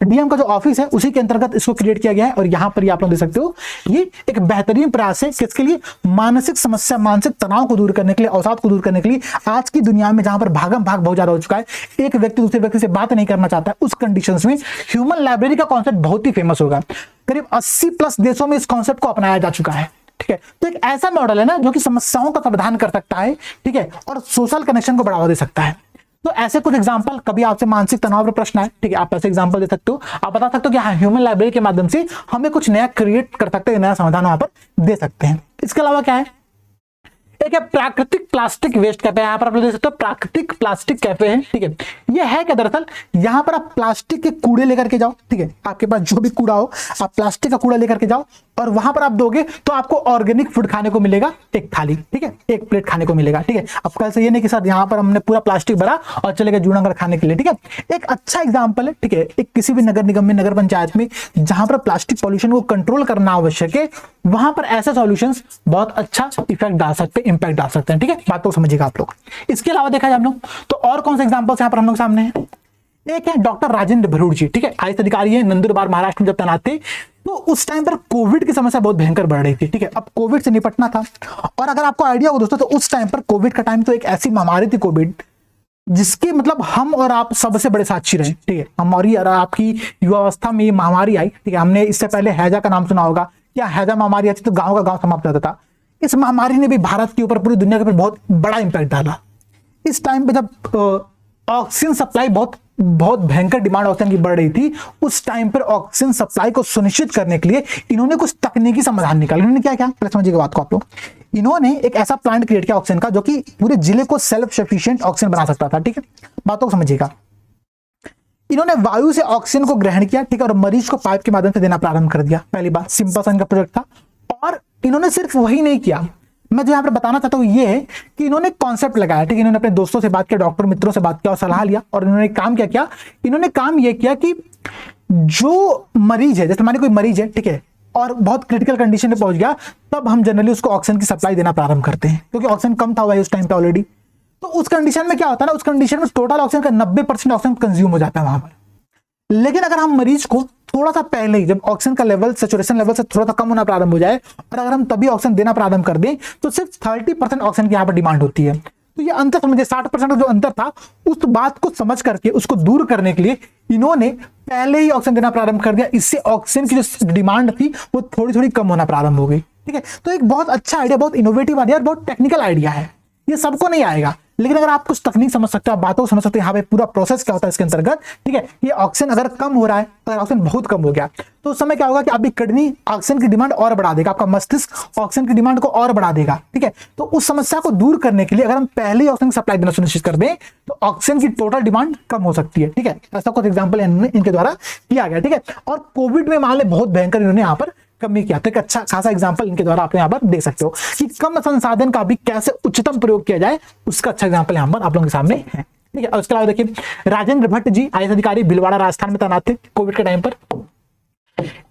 डीएम का जो ऑफिस है उसी के अंतर्गत इसको क्रिएट किया गया है। और यहाँ पर आप लोग देख सकते हो ये एक बेहतरीन प्रयास है किसके लिए, मानसिक समस्या, मानसिक तनाव को दूर करने के लिए, अवसाद को दूर करने के लिए। आज की दुनिया में जहां पर भागम भाग बहुत ज्यादा हो चुका है, एक व्यक्ति दूसरे व्यक्ति से बात नहीं करना चाहता है, उस कंडीशंस में ह्यूमन लाइब्रेरी का कॉन्सेप्ट बहुत ही फेमस होगा। करीब 80+ देशों में इस कॉन्सेप्ट को अपनाया जा चुका है, ठीक है। तो एक ऐसा मॉडल है ना जो कि समस्याओं का समाधान कर सकता है, ठीक है, और सोशल कनेक्शन को बढ़ावा दे सकता है। तो ऐसे कुछ एग्जांपल, कभी आपसे मानसिक तनाव पर प्रश्न है, ठीक है, आप ऐसे एग्जांपल दे सकते हो, आप बता सकते हो कि हाँ ह्यूमन लाइब्रेरी के माध्यम से हमें कुछ नया क्रिएट कर सकते हैं, नया समाधान वहां पर दे सकते हैं। इसके अलावा क्या है, एक है प्राकृतिक प्लास्टिक वेस्ट कैफे। यहाँ पर आप देख सकते हो प्राकृतिक प्लास्टिक कैफे है, ठीक है। ये है क्या, दरअसल यहाँ पर आप प्लास्टिक के कूड़े लेकर के जाओ, ठीक है, आपके पास जो भी कूड़ा हो आप प्लास्टिक का कूड़ा लेकर के जाओ और वहां पर आप दोगे तो आपको ऑर्गेनिक फूड खाने को मिलेगा, एक थाली, ठीक है, एक प्लेट खाने को मिलेगा, ठीक है। अब कल से ये नहीं कि सर यहाँ पर हमने पूरा प्लास्टिक भरा और चले गए जूनागढ़ खाने के लिए, ठीक है। एक अच्छा एग्जाम्पल है, ठीक है, एक किसी भी नगर निगम में, नगर पंचायत में जहां पर प्लास्टिक पॉल्यूशन को कंट्रोल करना आवश्यक है, वहां पर ऐसे सॉल्यूशंस बहुत अच्छा इफेक्ट डाल सकते हैं, इंपैक्ट डाल सकते हैं, ठीक है। बात तो समझिएगा आप लोग। इसके अलावा देखा जाए हम लोग तो और कौन से एग्जांपल्स यहां पर हम लोग सामने हैं। एक है डॉक्टर राजेंद्र भरूड़ जी, ठीक है, आईएएस अधिकारी है, नंदुरबार महाराष्ट्र में जब तैनात थे तो उस टाइम पर कोविड की समस्या बहुत भयंकर बढ़ रही थी, ठीक है। अब कोविड से निपटना था और अगर आपको आइडिया हो दोस्तों तो उस टाइम पर कोविड का टाइम तो एक ऐसी महामारी थी कोविड, जिसके मतलब हम और आप सबसे बड़े साक्षी रहे, ठीक है। हमारी और आपकी युवावस्था में ये महामारी आई, ठीक है। हमने इससे पहले हैजा का नाम सुना होगा, क्या हैजा महामारी आई थी तो गांव का गांव समाप्त होता था। इस महामारी ने भी भारत के ऊपर, पूरी दुनिया के ऊपर बहुत बड़ा इंपैक्ट डाला। इस टाइम पे जब ऑक्सीजन सप्लाई बहुत भयंकर डिमांड ऑक्सीजन की बढ़ रही थी, उस टाइम पर ऑक्सीजन सप्लाई को सुनिश्चित करने के लिए इन्होंने कुछ तकनीकी समाधान निकाले। इन्होंने क्या क्या, पहले समझिएगा बात को आप लोग। इन्होंने एक ऐसा प्लांट क्रिएट किया ऑक्सीजन का जो कि पूरे जिले को सेल्फ सफिशिएंट ऑक्सीजन बना सकता था, ठीक है। बातों को समझिएगा। इन्होंने वायु से ऑक्सीजन को ग्रहण किया, ठीक है, और मरीज को पाइप के माध्यम से देना प्रारंभ कर दिया। पहली बात, सिंपल सा इनका प्रोजेक्ट था। और इन्होंने सिर्फ वही नहीं किया, मैं जो यहाँ पर बताना चाहता हूँ ये है कि इन्होंने कॉन्सेप्ट लगाया, ठीक है। इन्होंने अपने दोस्तों से बात किया, डॉक्टर मित्रों से बात किया और सलाह लिया और इन्होंने काम क्या किया, इन्होंने काम ये किया कि जो मरीज है, जैसे माने कोई मरीज है, ठीक है, और बहुत क्रिटिकल कंडीशन में पहुंच गया, तब हम जनरली उसको ऑक्सीजन की सप्लाई देना प्रारंभ करते हैं, क्योंकि ऑक्सीजन कम था हुआ है उस टाइम पे ऑलरेडी। तो उस कंडीशन में क्या होता है ना, उस कंडीशन में टोटल ऑक्सीजन का 90% ऑक्सीजन कंज्यूम हो जाता है वहां पर। लेकिन अगर हम मरीज को थोड़ा सा पहले ही, जब ऑक्सीजन का लेवल सैचुरेशन लेवल से थोड़ा सा कम होना प्रारंभ हो जाए और अगर हम तभी ऑक्सीजन देना प्रारंभ कर दें, तो सिर्फ 30% ऑक्सीजन की यहाँ पर डिमांड होती है। तो ये अंतर समझिए, 60% का जो अंतर था, उस बात को समझ करके उसको दूर करने के लिए इन्होंने पहले ही ऑक्सीजन देना प्रारंभ कर दिया। इससे ऑक्सीजन की जो डिमांड थी वो थोड़ी थोड़ी कम होना प्रारंभ हो गई, ठीक है। तो एक बहुत अच्छा आइडिया, बहुत इनोवेटिव आइडिया, बहुत टेक्निकल आइडिया है। ये सबको नहीं आएगा, लेकिन अगर आप कुछ तकनीक समझ सकते हो, आप बातों को समझ सकते हैं, यहाँ पे पूरा प्रोसेस क्या होता है इसके अंतर्गत, ठीक है। ये ऑक्सीजन अगर कम हो रहा है, अगर ऑक्सीजन बहुत कम हो गया तो उस समय क्या होगा कि आपकी किडनी ऑक्सीजन की डिमांड और बढ़ा देगा, आपका मस्तिष्क ऑक्सीजन की डिमांड को और बढ़ा देगा, ठीक है। तो उस समस्या को दूर करने के लिए अगर हम पहले ही ऑक्सीजन सप्लाई देना सुनिश्चित कर दें तो ऑक्सीजन की टोटल डिमांड कम हो सकती है, ठीक है। ऐसा कुछ एग्जाम्पल इनके द्वारा किया गया, ठीक है। और कोविड में मान ले बहुत भयंकर इन्होंने यहाँ पर कमी किया, तो एक अच्छा खासा एग्जांपल इनके द्वारा आप यहाँ पर देख सकते हो कि कम संसाधन का भी कैसे उच्चतम प्रयोग किया जाए, उसका अच्छा एग्जांपल यहाँ पर आप लोगों के सामने है, ठीक है। और उसके अलावा देखिए राजेंद्र भट्ट जी आईएएस अधिकारी, भिलवाड़ा राजस्थान में तैनात थे कोविड के टाइम पर।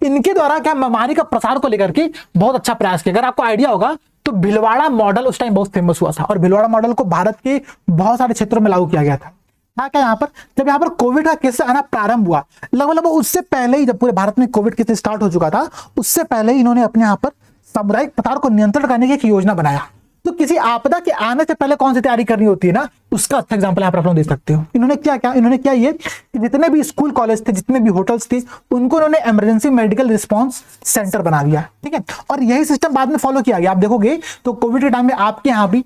इनके द्वारा क्या महामारी का प्रसार को लेकर के बहुत अच्छा प्रयास किया। अगर आपको आइडिया होगा तो भिलवाड़ा मॉडल उस टाइम बहुत फेमस हुआ था और भिलवाड़ा मॉडल को भारत के बहुत सारे क्षेत्रों में लागू किया गया था। क्या यहाँ पर जब यहाँ पर कोविड का केस आना प्रारंभ हुआ, लगभग उससे पहले ही, जब पूरे भारत में कोविड केस स्टार्ट हो चुका था, उससे पहले ही इन्होंने अपने यहाँ पर सामुदायिक प्रसार को नियंत्रण करने की एक योजना बनाया। तो किसी आपदा के आने से पहले कौन सी तैयारी करनी होती है ना, उसका अच्छा एग्जांपल यहाँ पर आप लोग देख सकते हो। इन्होंने क्या ये कि जितने भी स्कूल कॉलेज थे, जितने भी होटल्स थे, उनको इन्होंने इमरजेंसी मेडिकल रिस्पांस सेंटर बना दिया, ठीक है। और यही सिस्टम बाद में फॉलो किया गया। आप देखोगे तो कोविड के टाइम में आपके यहाँ भी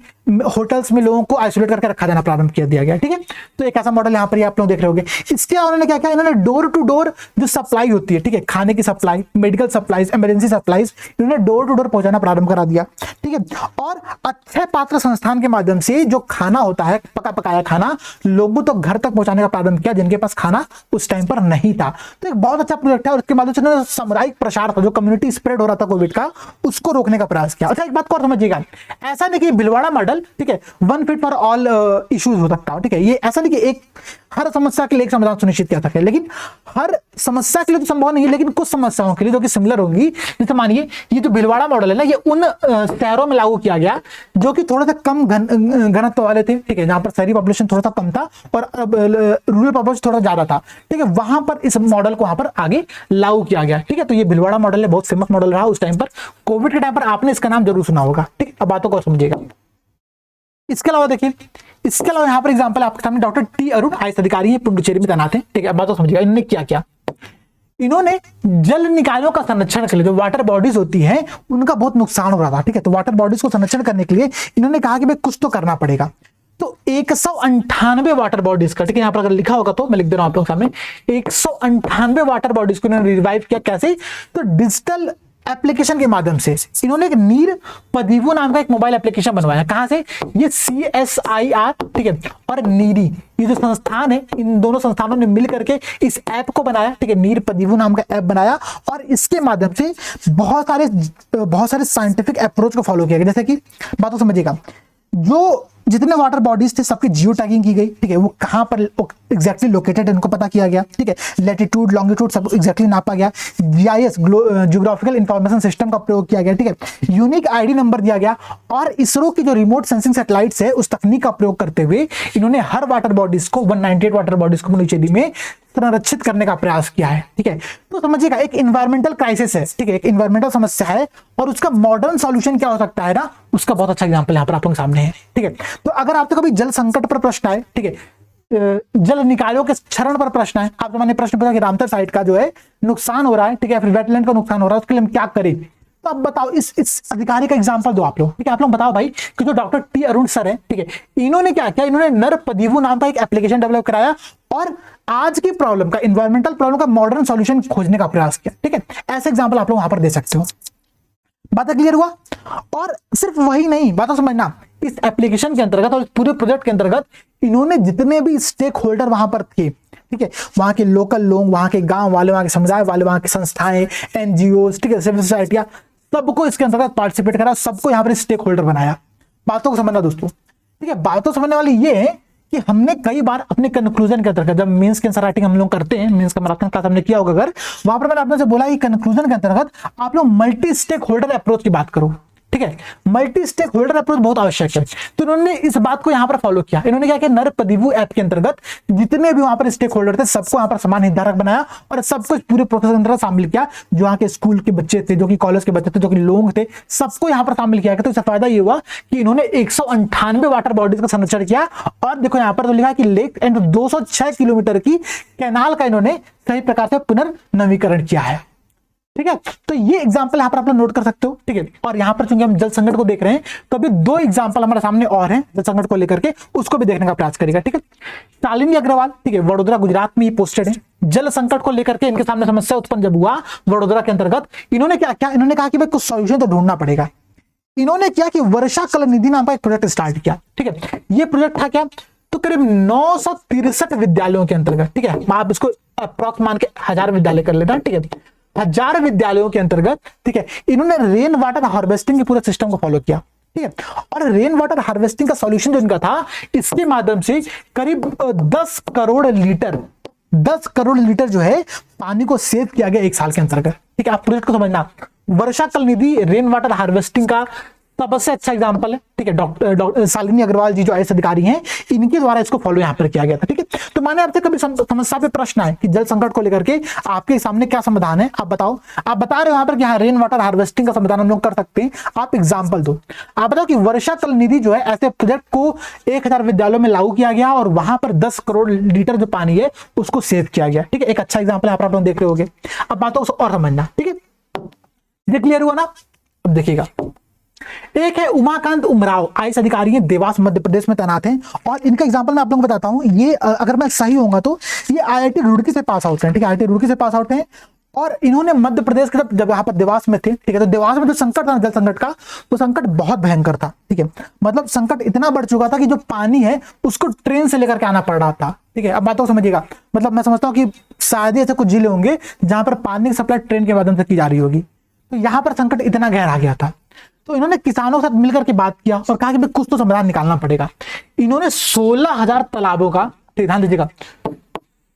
होटल्स में लोगों को आइसोलेट करके रखा जाना प्रारंभ कर दिया गया, ठीक है। तो एक ऐसा मॉडल यहाँ पर आप लोग देख रहे होगे। इसके उन्होंने क्या किया, इन्होंने डोर टू डोर जो सप्लाई होती है, ठीक है, खाने की supply, medical supplies, emergency supplies, इन्होंने डोर टू डोर पहुंचाना प्रारंभ करा दिया, ठीक है। और अच्छे पात्र संस्थान के माध्यम से जो खाना होता है, पका पकाया खाना, लोगों तक घर तक पहुंचाने का प्रारंभ किया जिनके पास खाना उस टाइम पर नहीं था। तो एक बहुत अच्छा प्रोजेक्ट है। और इसके माध्यम से सामुदायिक प्रसार था, जो कम्युनिटी स्प्रेड हो रहा था कोविड का, उसको रोकने का प्रयास किया। अच्छा, एक बात को और समझिएगा, ऐसा नहीं कि भिलवाड़ा मॉडल, ठीक है, one fit for all issues हो सकता है, ठीक है। ये ऐसा नहीं कि एक हर समस्या के लिए एक समाधान सुनिश्चित किया सके, लेकिन हर समस्या के लिए तो संभव नहीं है, लेकिन कुछ समस्याओं के लिए जो कि सिमिलर होंगी। जैसे मानिए ये जो भिलवाड़ा मॉडल है ना, ये उन शहरों में लागू किया गया जो कि थोड़ा सा कम घनत्व वाले थे, ठीक है, जहां पर शहरी पॉपुलेशन थोड़ा सा कम था और रूरल पॉपुलेशन थोड़ा ज्यादा था, ठीक है। वहां पर इस मॉडल को वहां पर आगे लागू किया गया, ठीक है। तो ये भिलवाड़ा मॉडल है, बहुत फेमस मॉडल रहा उस टाइम पर, कोविड के टाइम पर आपने इसका नाम जरूर सुना होगा, ठीक है। अब बातों को समझिएगा। इसके अलावा देखिए, इसके अलावा यहाँ पर एग्जांपल आपके सामने डॉक्टर टी अरुण आईएएस अधिकारी हैं, पुडुचेरी में तैनात हैं, ठीक है। अब बात तो समझिएगा, इन्होंने क्या किया। इन्होंने जल निकायों का संरक्षण के लिए, जो वाटर बॉडीज होती हैं उनका बहुत नुकसान हो रहा था, ठीक है। तो वाटर बॉडीज को संरक्षण करने के लिए इन्होंने कहा कि भाई कुछ तो करना पड़ेगा। तो 198 वाटर बॉडीज का, ठीक है, यहाँ पर अगर लिखा होगा तो मैं लिख दे रहा हूं आप लोगों के सामने, 198 वाटर बॉडीज को इन्होंने रिवाइव किया। कैसे? तो डिजिटल एप्लीकेशन के माध्यम से इन्होंने एक नीर पदीवो नाम का एक मोबाइल एप्लीकेशन बनवाया। कहां से? ये CSIR, ठीक है, और नीरी, ये जो संस्थान है, इन दोनों संस्थानों ने मिल करके इस ऐप को बनाया, ठीक है, नीर पदीवो नाम का ऐप बनाया। और इसके माध्यम से बहुत सारे साइंटिफिक अप्रोच को फॉलो किया गया। जैसे कि बातों समझिएगा, जो जितने वाटर बॉडीज थे सबकी जियो टैगिंग की गई, ठीक है, वो कहां पर एग्जैक्टली लोकेटेड है उनको पता किया गया, ठीक है, लैटिट्यूड लॉन्गिट्यूड सब एग्जैक्टली नापा गया। GIS जियोग्राफिकल इंफॉर्मेशन सिस्टम का प्रयोग किया गया, ठीक है, यूनिक ID नंबर दिया गया। और इसरो की जो रिमोट सेंसिंग सैटेलाइट्स है उस तकनीक का प्रयोग करते हुए इन्होंने हर वाटर बॉडीज को 198 वाटर बॉडीज को पुडुचेरी में संरक्षित करने का प्रयास किया है, ठीक है। तो समझिएगा, एक इन्वायरमेंटल क्राइसिस है, ठीक है, एक इन्वायरमेंटल समस्या है, और उसका मॉडर्न सॉल्यूशन क्या हो सकता है ना, उसका बहुत अच्छा एग्जांपल यहाँ पर आप लोगों के सामने है, ठीक है। तो अगर आपको कभी जल संकट पर प्रश्न आए, ठीक है, जल निकायों के क्षरण पर प्रश्न है, आपको मैंने प्रश्न पूछा कि रामसर साइट का जो है नुकसान हो रहा है, ठीक है, फिर वेटलैंड का नुकसान हो रहा है, उसके लिए हम क्या करें, तो अब बताओ, इस अधिकारी का एग्जांपल दो आप लोग, ठीक है। आप लोग बताओ भाई कि जो डॉक्टर टी अरुण सर है, ठीक है, इन्होंने क्या किया, इन्होंने नर पदीवो नाम का एक एप्लीकेशन डेवलप कराया और आज की प्रॉब्लम का, इन्वायरमेंटल प्रॉब्लम का मॉडर्न सॉल्यूशन खोजने का प्रयास किया, ठीक है। ऐसे एग्जांपल आप लोग वहां पर दे सकते हो। बात क्लियर हुआ? और सिर्फ वही नहीं, बात समझना, इस एप्लीकेशन के अंतर्गत और पूरे प्रोजेक्ट के अंतर्गत इन्होंने जितने भी स्टेक होल्डर वहां पर थे, ठीक है, वहां के लोकल लोग, वहां के गांव वाले, वहां के समुदाय वाले, वहां की संस्थाएं, NGOs, ठीक है, सिविल सोसाइटियां, सबको इसके अंतर्गत पार्टिसिपेट करा, सबको यहाँ पर स्टेक होल्डर बनाया। बातों को समझना दोस्तों, ठीक है। बातों समझने वाली ये है कि हमने कई बार अपने कंक्लूजन के अंतर्गत, जब मेंस की आंसर राइटिंग हम लोग करते हैं, मेंस का मैराथन क्लास हमने किया होगा अगर, वहां पर मैंने आपने से बोला कि कंक्लूजन के अंतर्गत आप लोग मल्टी स्टेक होल्डर अप्रोच की बात करो, ठीक है। मल्टी स्टेक होल्डर अप्रोच बहुत आवश्यक है। तो इन्होंने इस बात को यहां पर फॉलो किया। इन्होंने क्या किया, नर पदीवो ऐप के अंतर्गत जितने भी वहां पर स्टेक होल्डर थे सबको यहां पर समान हितधारक बनाया और सबको पूरे प्रोसेस के अंदर शामिल किया। जो यहाँ के स्कूल के बच्चे थे, जो कि कॉलेज के बच्चे थे, जो कि लोग थे, सबको यहां पर शामिल किया गया। तो इसका फायदा ये हुआ कि इन्होंने 198 वाटर बॉडीज का संरक्षण किया। और देखो यहां पर तो लिखा कि लेक एंड 206 किलोमीटर की कैनाल का इन्होंने सही प्रकार से पुनर्नवीकरण किया है, ठीक है। तो ये एग्जांपल यहां पर आप लोग नोट कर सकते हो, ठीक है। और यहां पर चूंकि हम जल संकट को देख रहे हैं तो अभी दो एग्जांपल हमारे सामने और हैं जल संकट को लेकर के, उसको भी देखने का प्रयास करेगा, ठीक है। शालिनी अग्रवाल, ठीक है, वडोदरा गुजरात में ये पोस्टेड है। जल संकट को लेकर के इनके सामने समस्या उत्पन्न जब हुआ वडोदरा के अंतर्गत, इन्होंने क्या किया, इन्होंने कहा कि भाई कुछ सॉल्यूशन तो ढूंढना पड़ेगा। इन्होंने क्या कि वर्षा कल निधि नाम का एक प्रोजेक्ट स्टार्ट किया, ठीक है। ये प्रोजेक्ट था क्या, तो करीब 963 विद्यालयों के अंतर्गत, ठीक है, आप इसको अप्रॉक्स मान के 1000 विद्यालय कर लेना, ठीक है, 1000 विद्यालयों के अंतर्गत, ठीक है, इन्होंने रेन वाटर हार्वेस्टिंग के पूरे सिस्टम को फॉलो किया, ठीक है। और रेन वाटर हार्वेस्टिंग का सॉल्यूशन जो इनका था, इसके माध्यम से करीब 10 करोड़ लीटर जो है पानी को सेव किया गया एक साल के अंतर्गत, ठीक है। आप प्रोजेक्ट को समझना, वर्षा कल निधि रेन वाटर हार्वेस्टिंग का सबसे अच्छा एग्जांपल है, ठीक है। डॉक्टर शालिनी अग्रवाल जी जो आईएएस अधिकारी हैं, इनके द्वारा इसको फॉलो यहां पर किया गया था, ठीक है। तो माने आपसे कभी समस्या पे प्रश्न आए कि जल संकट को लेकर के आपके सामने क्या समाधान है, आप बताओ। आप बता रहे हो यहाँ पर कि हाँ रेन वाटर हार्वेस्टिंग का समाधान हम लोग कर सकते हैं, आप एग्जाम्पल दो। आप बताओ कि वर्षा जल निधि जो है ऐसे प्रोजेक्ट को 1000 विद्यालयों में लागू किया गया और वहां पर 10 करोड़ लीटर जो पानी है उसको सेव किया गया। ठीक है, एक अच्छा एग्जाम्पल यहाँ पर आप लोग देख रहे होगे। अब बातों को और समझना, ठीक है, ये क्लियर हुआ ना। अब देखिएगा, एक है उमाकांत उमराव, आईएएस अधिकारी हैं, देवास मध्य प्रदेश में तैनात हैं। और इनका एग्जांपल मैं आप लोगों को बताता हूं, ये अगर मैं सही होऊंगा तो ये आईआईटी रुड़की से पास आउट हैं। ठीक है, आईआईटी रुड़की से पास आउट हैं और इन्होंने मध्य प्रदेश के जब यहाँ पर देवास में थे, ठीक है, तो देवास में जो संकट था जल संकट का, वो संकट बहुत भयंकर था। ठीक है, मतलब संकट इतना बढ़ चुका था कि जो पानी है उसको ट्रेन से लेकर के आना पड़ रहा था। ठीक है, अब बातों को समझिएगा, मतलब मैं समझता हूँ कि शायद ही ऐसे कुछ जिले होंगे जहां पर पानी की सप्लाई ट्रेन के माध्यम से की जा रही होगी। तो यहाँ पर संकट इतना गहरा गया था, तो इन्होंने किसानों के साथ मिलकर के बात किया और कहा कि भाई कुछ तो समाधान निकालना पड़ेगा। इन्होंने 16,000 तालाबों का, ध्यान दीजिएगा,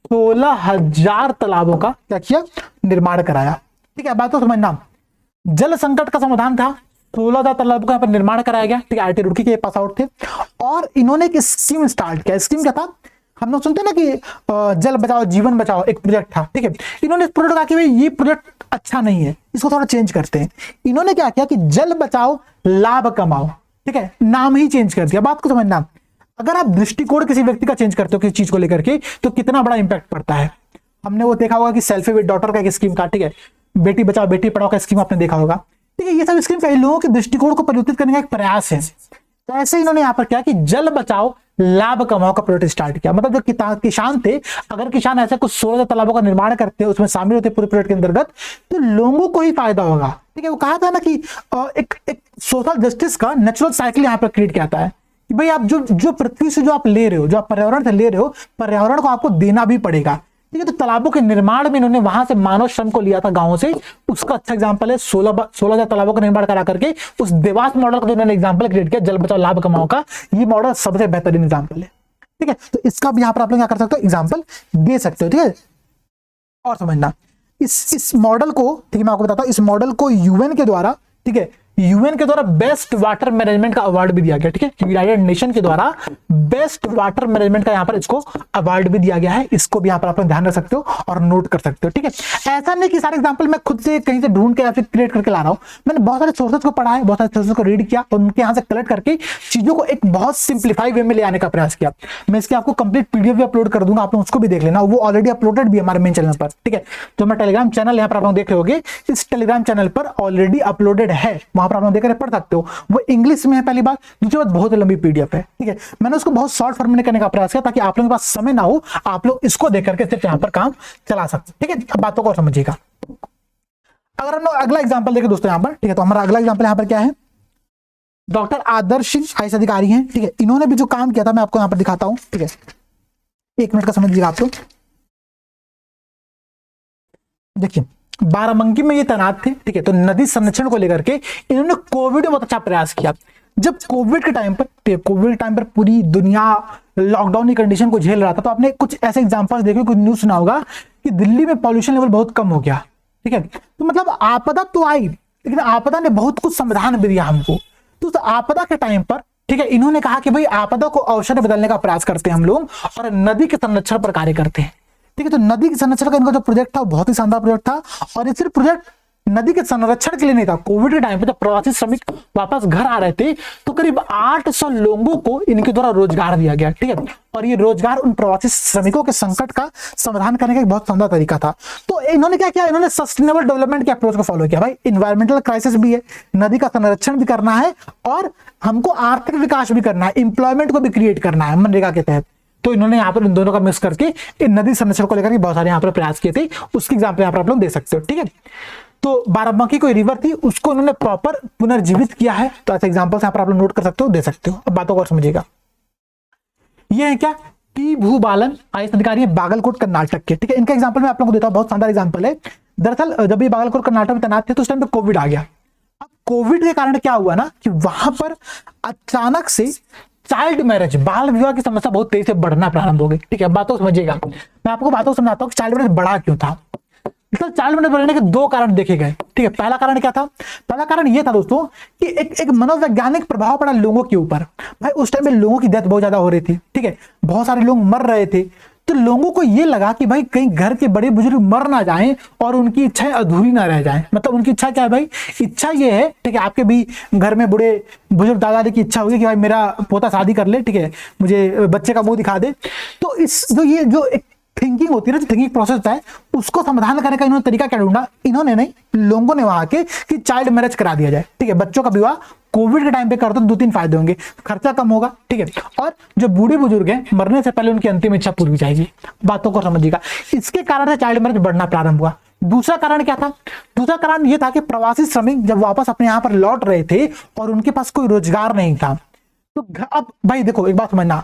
16,000 तालाबों का क्या किया, निर्माण कराया। ठीक है, बात तो समझना, जल संकट का समाधान था, 16,000 तालाबों का यहाँ पर निर्माण कराया गया। ठीक है, आईआईटी रुड़की के पास आउट थे और इन्होंने एक स्कीम स्टार्ट किया। स्कीम क्या था, हम लोग सुनते हैं ना कि जल बचाओ जीवन बचाओ, एक प्रोजेक्ट था। ठीक है, इन्होंने इस प्रोजेक्ट कहा कि भाई ये प्रोजेक्ट अच्छा नहीं है, इसको थोड़ा चेंज करते हैं। इन्होंने क्या किया कि जल बचाओ लाभ कमाओ। ठीक है, नाम ही चेंज कर दिया। बात को समझना, अगर आप दृष्टिकोण किसी व्यक्ति का चेंज करते हो किसी चीज को लेकर के, तो कितना बड़ा इंपैक्ट पड़ता है। हमने वो देखा होगा कि सेल्फी विद डॉटर का एक स्कीम था। ठीक है, बेटी बचाओ बेटी पढ़ाओ का स्कीम आपने देखा होगा। ठीक है, ये सब स्कीम कई लोगों के दृष्टिकोण को परिवर्तित करने का एक प्रयास है। तो ऐसे इन्होंने यहाँ पर क्या कि जल बचाओ लाभ कमाओ का प्रोजेक्ट स्टार्ट किया। मतलब जो किसान थे, अगर किसान ऐसे कुछ 16 तालाबों का निर्माण करते हैं, उसमें शामिल होते पूरे प्रोजेक्ट के अंतर्गत, तो लोगों को ही फायदा होगा। ठीक है, वो कहा था ना कि एक सोशल जस्टिस का नेचुरल साइकिल यहाँ पर क्रिएट किया है कि भाई आप जो पृथ्वी से जो आप ले रहे हो, जो आप पर्यावरण से ले रहे हो, पर्यावरण को आपको देना भी पड़ेगा। ठीक है, तो तालाबों के निर्माण में इन्होंने वहां से मानव श्रम को लिया था गांवों से, उसका अच्छा एग्जांपल है 16,000 तालाबों का निर्माण करा करके उस देवास मॉडल का जो इन्होंने एग्जांपल क्रिएट किया जल बचाओ लाभ कमाओ का, ये मॉडल सबसे बेहतरीन एग्जांपल है। ठीक है, तो इसका भी यहां पर आप लोग क्या कर सकते हो, एग्जांपल दे सकते हो। ठीक है, और समझना इस मॉडल को, ठीक है, मैं आपको बताता हूं, इस मॉडल को यूएन के द्वारा, ठीक है, यूएन के द्वारा बेस्ट वाटर मैनेजमेंट का अवार्ड भी दिया गया। ठीक है, यूनाइटेड नेशन के द्वारा बेस्ट वाटर मैनेजमेंट का यहाँ पर इसको अवार्ड भी दिया गया है। इसको भी यहाँ पर आप ध्यान रख सकते हो और नोट कर सकते हो। ठीक है, ऐसा नहीं कि सारे एग्जांपल मैं खुद से कहीं से ढूंढ के या फिर क्रिएट करके ला रहा हूँ। मैंने बहुत सारे सोर्सेज को पढ़ा है, बहुत सारे सोर्सेज को रीड किया और उनके यहाँ से कलेक्ट करके चीजों को एक बहुत सिंप्लीफाई वे में ले आने का प्रयास किया। मैं इसके आपको कंप्लीट पीडीएफ भी अपलोड कर दूंगा, आप लोग उसको भी देख लेना, वो ऑलरेडी अपलोडेड भी हमारे मेन चैनल पर। ठीक है, जो मैं टेलीग्राम चैनल यहाँ पर आप लोग देख रहे होगे, इस टेलीग्राम चैनल पर ऑलरेडी अपलोडेड है, वहां पर आप लोग देख रहे पढ़ सकते हो। वो इंग्लिश में है पहली बात, दूसरी बात बहुत लंबी पीडीएफ है। ठीक है, मैंने उसको बहुत शॉर्ट फॉर्म में करने का प्रयास किया ताकि आप लोगों के पास समय ना हो, आप लोग इसको देख करके सिर्फ यहाँ पर काम चला सकते। ठीक है, अब बातों को समझिएगा। अगर हम लोग अगला एग्जांपल देखें दोस्तों यहाँ पर, ठीक है, तो हमारा अगला एग्जांपल यहाँ पर क्या है, डॉक्टर आदर्श सिंह आईएएस अधिकारी हैं। ठीक है, इन्होंने भी जो काम किया था मैं आपको यहाँ पर दिखाता हूँ। ठीक है, 1 मिनट का समझ लीजिएगा आप लोग। देखिए, बाराबंकी में ये तैनात थे। ठीक है, तो नदी संरक्षण को लेकर के इन्होंने कोविड में बहुत अच्छा प्रयास किया। जब कोविड के टाइम पर पूरी दुनिया लॉकडाउन की कंडीशन को झेल रहा था, तो आपने कुछ ऐसे एग्जांपल्स देखे, कुछ न्यूज़ सुना होगा कि दिल्ली में पॉल्यूशन लेवल बहुत कम हो गया। ठीक है, तो मतलब आपदा तो आई, लेकिन आपदा ने बहुत कुछ संविधान भी दिया हमको। तो उस आपदा के टाइम पर, ठीक है, इन्होंने कहा कि भाई आपदा को अवसर में बदलने का प्रयास करते हैं हम लोग और नदी के संरक्षण पर कार्य करते हैं। ठीक है, तो नदी के संरक्षण का इनका जो प्रोजेक्ट था बहुत ही शानदार प्रोजेक्ट था। और ये सिर्फ प्रोजेक्ट नदी के संरक्षण के लिए नहीं था। कोविड के टाइम पे जब प्रवासी श्रमिक वापस घर आ रहे थे, तो करीब 800 लोगों को इनके द्वारा रोजगार दिया गया। ठीक है, और ये रोजगार उन प्रवासी श्रमिकों के संकट का समाधान करने का एक बहुत शानदार तरीका था। तो इन्होंने क्या किया, इन्होंने सस्टेनेबल डेवलपमेंट के अप्रोच को फॉलो किया। भाई इन्वायरमेंटल क्राइसिस भी है, नदी का संरक्षण भी करना है और हमको आर्थिक विकास भी करना है, एम्प्लॉयमेंट को भी क्रिएट करना है मनरेगा के तहत। तो इन्होंने यहाँ पर इन दोनों का मिक्स करके इन नदी संरक्षण को लेकर बहुत सारे यहाँ पर प्रयास किए थे। उसकी एग्जाम्पल यहाँ पर आप लोग देख सकते हो। ठीक है, तो बाराबंकी कोई रिवर थी, उसको उन्होंने प्रॉपर पुनर्जीवित किया है। तो ऐसे एग्जांपल्स यहाँ पर आप लोग नोट कर सकते हो, दे सकते हो। अब बातों को और समझिएगा। ये है क्या, टी भूबालन आईएएस अधिकारी है, बागलकोट कर्नाटक के। ठीक है, इनका एग्जांपल मैं आप लोगों को देता हूँ, बहुत शानदार एग्जांपल है। दरअसल जब ये बागलकोट कर्नाटक में तैनात थे तो उस टाइम पे कोविड आ गया। अब कोविड के कारण क्या हुआ ना कि वहां पर अचानक से चाइल्ड मैरिज, बाल विवाह की समस्या बहुत तेजी से बढ़ना प्रारंभ हो गई। ठीक है, बातों समझिएगा, मैं आपको बातों समझाता हूँ कि चाइल्ड मैरिज बढ़ा क्यों था। चाइल्ड मैरिज बढ़ने के 2 कारण देखे गए। ठीक है, पहला कारण क्या था, पहला कारण यह था दोस्तों कि एक मनोवैज्ञानिक प्रभाव पड़ा लोगों के ऊपर। भाई उस टाइम में लोगों की डेथ बहुत ज्यादा हो रही थी। ठीक है, बहुत सारे लोग मर रहे थे। तो लोगों को ये लगा कि भाई कहीं घर के बड़े बुजुर्ग मर ना जाएं और उनकी इच्छाएं अधूरी ना रह जाएं। मतलब उनकी इच्छा क्या है भाई, इच्छा ये है, ठीक है, आपके भी घर में बूढ़े बुजुर्ग दादा दादी की इच्छा होगी कि भाई मेरा पोता शादी कर ले, ठीक है, मुझे बच्चे का मुंह दिखा दे। तो इस जो ये जो एक थिंकिंग होती है ना, जो थिंकिंग प्रोसेस है, उसको समाधान करने का इन्होंने तरीका क्या ढूंढा, इन्होंने नहीं, लोगों ने वहां के कि चाइल्ड मैरिज करा दिया जाए, ठीक है, बच्चों का विवाह कोविड के टाइम पे कर दो, 2-3 फायदे होंगे, खर्चा कम होगा, ठीक है, और जो बूढ़े बुजुर्ग हैं मरने से पहले उनकी अंतिम इच्छा पूरी हो जाएगी। बातों को समझिएगा, इसके कारण से चाइल्ड मैरिज बढ़ना प्रारंभ हुआ। दूसरा कारण क्या था, दूसरा कारण यह था कि प्रवासी श्रमिक जब वापस अपने यहाँ पर लौट रहे थे और उनके पास कोई रोजगार नहीं था, तो अब भाई देखो एक बात समझना,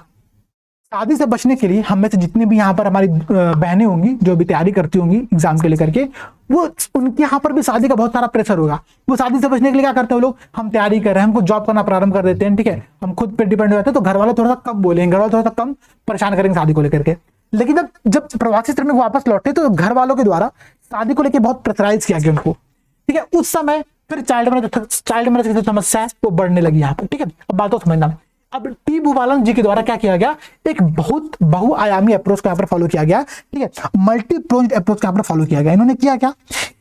शादी से बचने के लिए हम में से जितने भी यहाँ पर हमारी बहनें होंगी जो भी तैयारी करती होंगी एग्जाम के लेकर के, वो उनके यहाँ पर भी शादी का बहुत सारा प्रेशर होगा। वो शादी से बचने के लिए क्या करते हैं लोग, हम तैयारी कर रहे हैं, हमको जॉब करना प्रारंभ कर देते हैं, ठीक है, हम खुद पे डिपेंड हो जाते हैं, तो घर वाले थोड़ा सा कम बोलेंगे, घर वाले थोड़ा सा कम परेशान करेंगे शादी को लेकर के। लेकिन जब जब प्रवासी श्रमिक वापस लौटे तो घर वालों के द्वारा शादी को लेकर बहुत प्रेशराइज किया गया उनको, ठीक है। उस समय फिर चाइल्ड मैरिज की जो समस्या है वो बढ़ने लगी यहाँ पर, ठीक है। अब बात तो समझना, अब टी भूपालन जी के द्वारा क्या किया गया, एक बहुत बहुआयामी अप्रोच को यहाँ पर फॉलो किया गया, ठीक है, मल्टी प्रोजेक्ट अप्रोच को यहाँ पर फॉलो किया गया। इन्होंने किया क्या,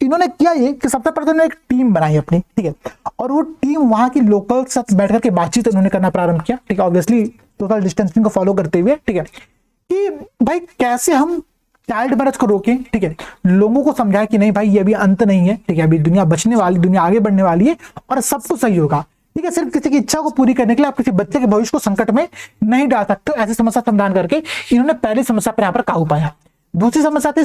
इन्होंने किया ये कि सबसे पहले उन्होंने एक टीम बनाई अपनी, ठीक है, और वो टीम वहां की लोकल के साथ बैठ करके बातचीत उन्होंने करना प्रारंभ किया, ठीक है, ऑब्वियसली सोशल डिस्टेंसिंग को फॉलो करते हुए, ठीक है, कि भाई कैसे हम चाइल्ड मैरिज को रोकें, ठीक है, लोगों को समझाया कि नहीं भाई ये अभी अंत नहीं है, ठीक है, अभी दुनिया बचने वाली, दुनिया आगे बढ़ने वाली है और सब कुछ सही होगा, ठीक है। सिर्फ किसी की इच्छा को पूरी करने के लिए आप किसी बच्चे के भविष्य को संकट में नहीं डाल सकते। ऐसी समस्या समाधान करके इन्होंने पहली समस्या पर यहाँ पर काबू पाया। दूसरी समस्या थी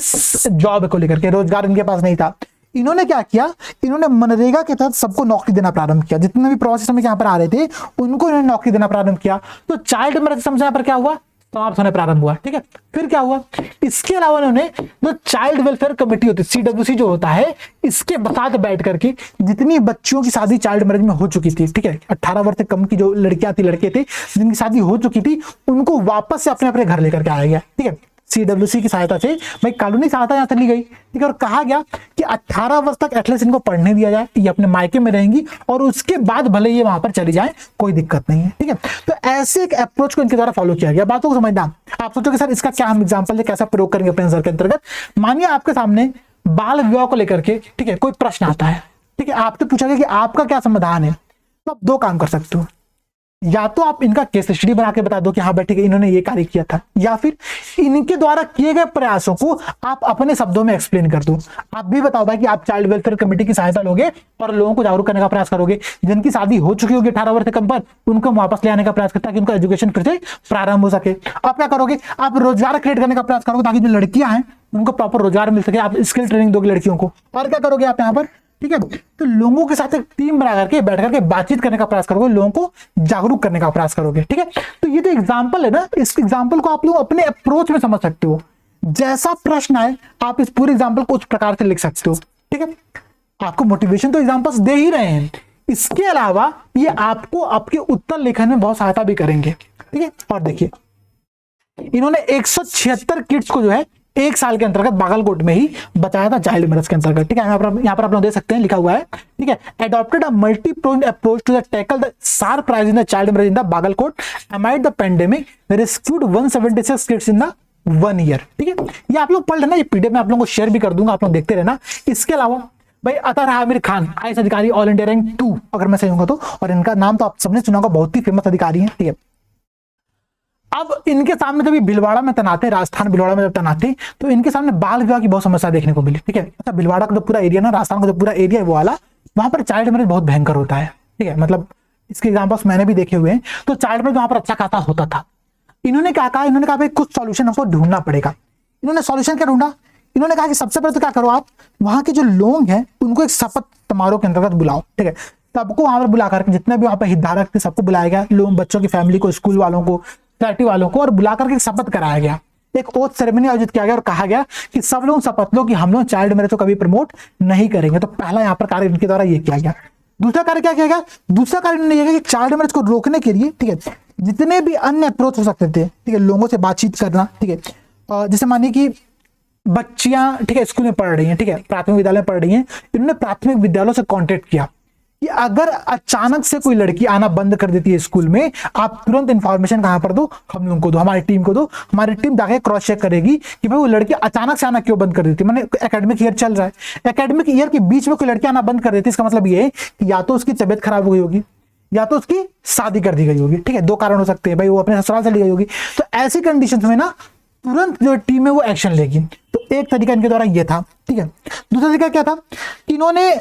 जॉब को लेकर के, रोजगार इनके पास नहीं था। इन्होंने क्या किया, इन्होंने मनरेगा के तहत सबको नौकरी देना प्रारंभ किया, जितने भी प्रवासी श्रमिक यहाँ पर आ रहे थे उनको इन्होंने नौकरी देना प्रारंभ किया। तो चाइल्ड मैरिज समस्या पर क्या हुआ, समाप्त होने प्रारंभ हुआ, ठीक है। फिर क्या हुआ, इसके अलावा उन्होंने जो चाइल्ड वेलफेयर कमेटी होती है, सीडब्ल्यूसी जो होता है, इसके साथ बैठ करके जितनी बच्चियों की शादी चाइल्ड मैरिज में हो चुकी थी, ठीक है, 18 वर्ष से कम की जो लड़कियां थी, लड़के थे जिनकी शादी हो चुकी थी, उनको वापस से अपने अपने घर लेकर के आया गया, ठीक है, सीडब्ल्यूसी की सहायता से, भाई कानूनी सहायता यहाँ चली गई, ठीक है, और कहा गया कि 18 वर्ष तक एटलीस्ट इनको पढ़ने दिया जाए, ये अपने मायके में रहेंगी और उसके बाद भले ये वहां पर चली जाए, कोई दिक्कत नहीं है, ठीक है। तो ऐसे एक अप्रोच को इनके द्वारा फॉलो किया गया। बातों को समझना, आप सोचो कि सर इसका क्या हम एग्जाम्पल कैसा प्रयोग करेंगे अपने आंसर के अंतर्गत। मानिए आपके सामने बाल विवाह को लेकर के, ठीक है, कोई प्रश्न आता है, ठीक है, आपसे पूछा गया कि आपका क्या समाधान है, तो आप दो काम कर सकते हो, या तो आप इनका केस स्टडी बना के बता दो कि हाँ बैठे इन्होंने ये कार्य किया था, या फिर इनके द्वारा किए गए प्रयासों को आप अपने शब्दों में एक्सप्लेन कर दो। आप भी बताओ भाई कि आप चाइल्ड वेलफेयर कमेटी की सहायता लोगे और लोगों को जागरूक करने का प्रयास करोगे, जिनकी शादी हो चुकी होगी 18 वर्ष से कम पर, उनको वापस ले आने का प्रयास करता है कि उनका एजुकेशन फिर से प्रारंभ हो सके। आप क्या करोगे, आप रोजगार क्रिएट करने का प्रयास करोगे ताकि जो लड़कियां हैं उनको प्रॉपर रोजगार मिल सके, आप स्किल ट्रेनिंग दोगे लड़कियों को। और क्या करोगे आप यहाँ पर, ठीक है, तो लोगों के साथ एक टीम बना करके बैठ करके बातचीत करने का प्रयास करोगे, लोगों को जागरूक करने का प्रयास करोगे, ठीक है। तो ये तो एग्जांपल है ना, इस एग्जांपल को आप लोग अपने अप्रोच में समझ सकते हो। जैसा प्रश्न आए आप इस पूरे एग्जांपल को उस प्रकार से लिख सकते हो, ठीक है। आपको मोटिवेशन तो एग्जांपल्स दे ही रहे हैं, इसके अलावा ये आपको आपके उत्तर लेखन में बहुत सहायता भी करेंगे, ठीक है। और देखिए इन्होंने 176 किड्स को जो है एक साल के अंतर्गत बागलकोट में ही बताया था चाइल्ड मैरिज के अंतर्गत, ठीक है। यहाँ पर आप लोग देख सकते हैं लिखा हुआ है, ठीक है, adopted a multi project approach to the tackle the sharp rise in the child marriage in the Bagalkot amid the pandemic, rescued 176 kids in the 1 year, ठीक है। ये आप लोग पढ़ लेना, ये पीडीएफ में आप लोगों को शेयर भी कर दूंगा, आप लोग देखते रहना। इसके अलावा भाई अतर आमिर खान आईएएस अधिकारी ऑल इंडिया रैंक 2 अगर मैं सही हूँ तो, और इनका नाम तो आप सबने सुना होगा, बहुत ही फेमस अधिकारी है, ठीक है। अब इनके सामने जब ये भीलवाड़ा में तैनात थे, राजस्थान भीलवाड़ा में जब तैनात थे, तो इनके सामने बाल विवाह की बहुत समस्या देखने को मिली, ठीक है। अच्छा भीलवाड़ा का जो पूरा एरिया ना, राजस्थान का जो पूरा एरिया है वो वाला, वहां पर चाइल्ड मैरिज बहुत भयंकर होता है, ठीक है, मतलब इसके एग्जांपल्स मैंने भी देखे हुए हैं। तो चाइल्ड मैरिज वहां पर अच्छा खासा होता था। इन्होंने क्या कहा, इन्होंने कहा भाई कुछ सॉल्यूशन हमको ढूंढना पड़ेगा। इन्होंने सॉल्यूशन क्या ढूंढा, इन्होंने कहा कि सबसे पहले तो क्या करो, आप वहां के जो लोग हैं उनको एक शपथ समारोह के अंतर्गत बुलाओ, ठीक है। सबको वहां पर बुला कर, जितने भी वहां पर हितधारक थे सबको बुलाया गया, लोग बच्चों की फैमिली को, स्कूल वालों को, सोसाइटी वालों को, और बुला करके शपथ कराया गया, एक ओथ सेरेमनी आयोजित किया गया और कहा गया कि सब लोग शपथ लो कि हम लोग चाइल्ड मैरिज को कभी प्रमोट नहीं करेंगे। तो पहला यहाँ पर कार्य इनके द्वारा ये किया गया। दूसरा कार्य क्या किया गया, दूसरा कार्य इन्होंने यह कि चाइल्ड मैरिज को रोकने के लिए, ठीक है, जितने भी अन्य अप्रोच हो सकते थे, ठीक है, लोगों से बातचीत करना, ठीक है, जैसे मानिए कि बच्चियां, ठीक है, स्कूल में पढ़ रही हैं, ठीक है, प्राथमिक विद्यालय में पढ़ रही हैं, इन्होंने प्राथमिक विद्यालयों से कॉन्टेक्ट किया कि अगर अचानक से कोई लड़की आना बंद कर देती है स्कूल में, आप तुरंत इंफॉर्मेशन कहां पर दो, हम लोगों को दो, हमारी टीम को दो। हमारी टीम जाके क्रॉस चेक करेगी कि भाई वो लड़की अचानक से आना क्यों बंद कर देती है। मैंने एकेडमिक ईयर चल रहा है, एकेडमिक ईयर के बीच में कोई लड़की आना बंद कर देती है, इसका मतलब ये है कि या तो उसकी तबियत खराब हो गई होगी या तो उसकी शादी कर दी गई होगी। ठीक है, दो कारण हो सकते हैं, भाई वो अपने ससुराल चली गई होगी। तो ऐसी कंडीशन में ना तुरंत जो टीम है वो एक्शन लेगी। तो एक तरीका इनके द्वारा ये था। ठीक है, दूसरा तरीका क्या था, इन्होंने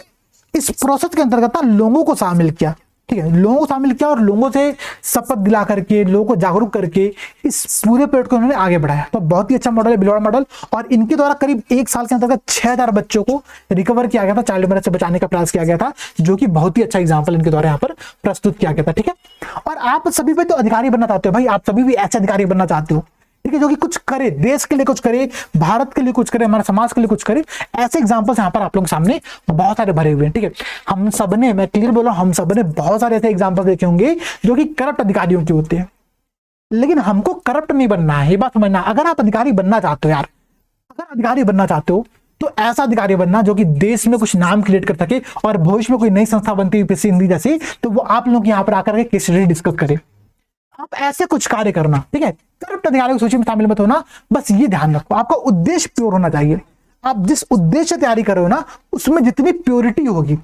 इस प्रोसेस के अंतर्गत ना लोगों को शामिल किया। ठीक है, लोगों को शामिल किया और लोगों से शपथ दिला करके, लोगों को जागरूक करके इस पूरे प्रोजेक्ट को इन्होंने आगे बढ़ाया। तो बहुत ही अच्छा मॉडल है भिलवाड़ा मॉडल। और इनके द्वारा करीब एक साल के अंतर्गत 6000 बच्चों को रिकवर किया गया था, चाइल्ड मैरिज से बचाने का प्रयास किया गया था, जो कि बहुत ही अच्छा एग्जाम्पल इनके द्वारा यहाँ पर प्रस्तुत किया गया था। ठीक है, और आप सभी भी तो अधिकारी बनना चाहते हो भाई, आप सभी भी ऐसे अधिकारी बनना चाहते हो, ठीक है, जो कि कुछ करे, देश के लिए कुछ करे, भारत के लिए कुछ करे, हमारे समाज के लिए कुछ करे। ऐसे एग्जांपल्स यहाँ पर आप लोगों के सामने बहुत सारे भरे हुए हैं। ठीक है, हम सब ने, मैं क्लियर बोल रहा हूं, हम सब ने बहुत सारे ऐसे एग्जांपल देखे होंगे जो कि करप्ट अधिकारियों के होते हैं। लेकिन हमको करप्ट नहीं बनना है, ये बात समझना। अगर आप अधिकारी बनना चाहते हो यार, अगर अधिकारी बनना चाहते हो तो ऐसा अधिकारी बनना जो कि देश में कुछ नाम क्रिएट कर सके, और भविष्य में कोई नई संस्था बनती है यूपीएससी हिंदी जैसी, तो वो आप लोग यहाँ पर आकर के केस स्टडी डिस्कस करें। आप ऐसे कुछ कार्य करना। ठीक है, करप्ट अधिकारियों की सूची में शामिल मत होना, बस ये ध्यान रखो, आपका उद्देश्य प्योर होना चाहिए। आप जिस उद्देश्य से तैयारी कर रहे हो ना, उसमें जितनी प्योरिटी होगी,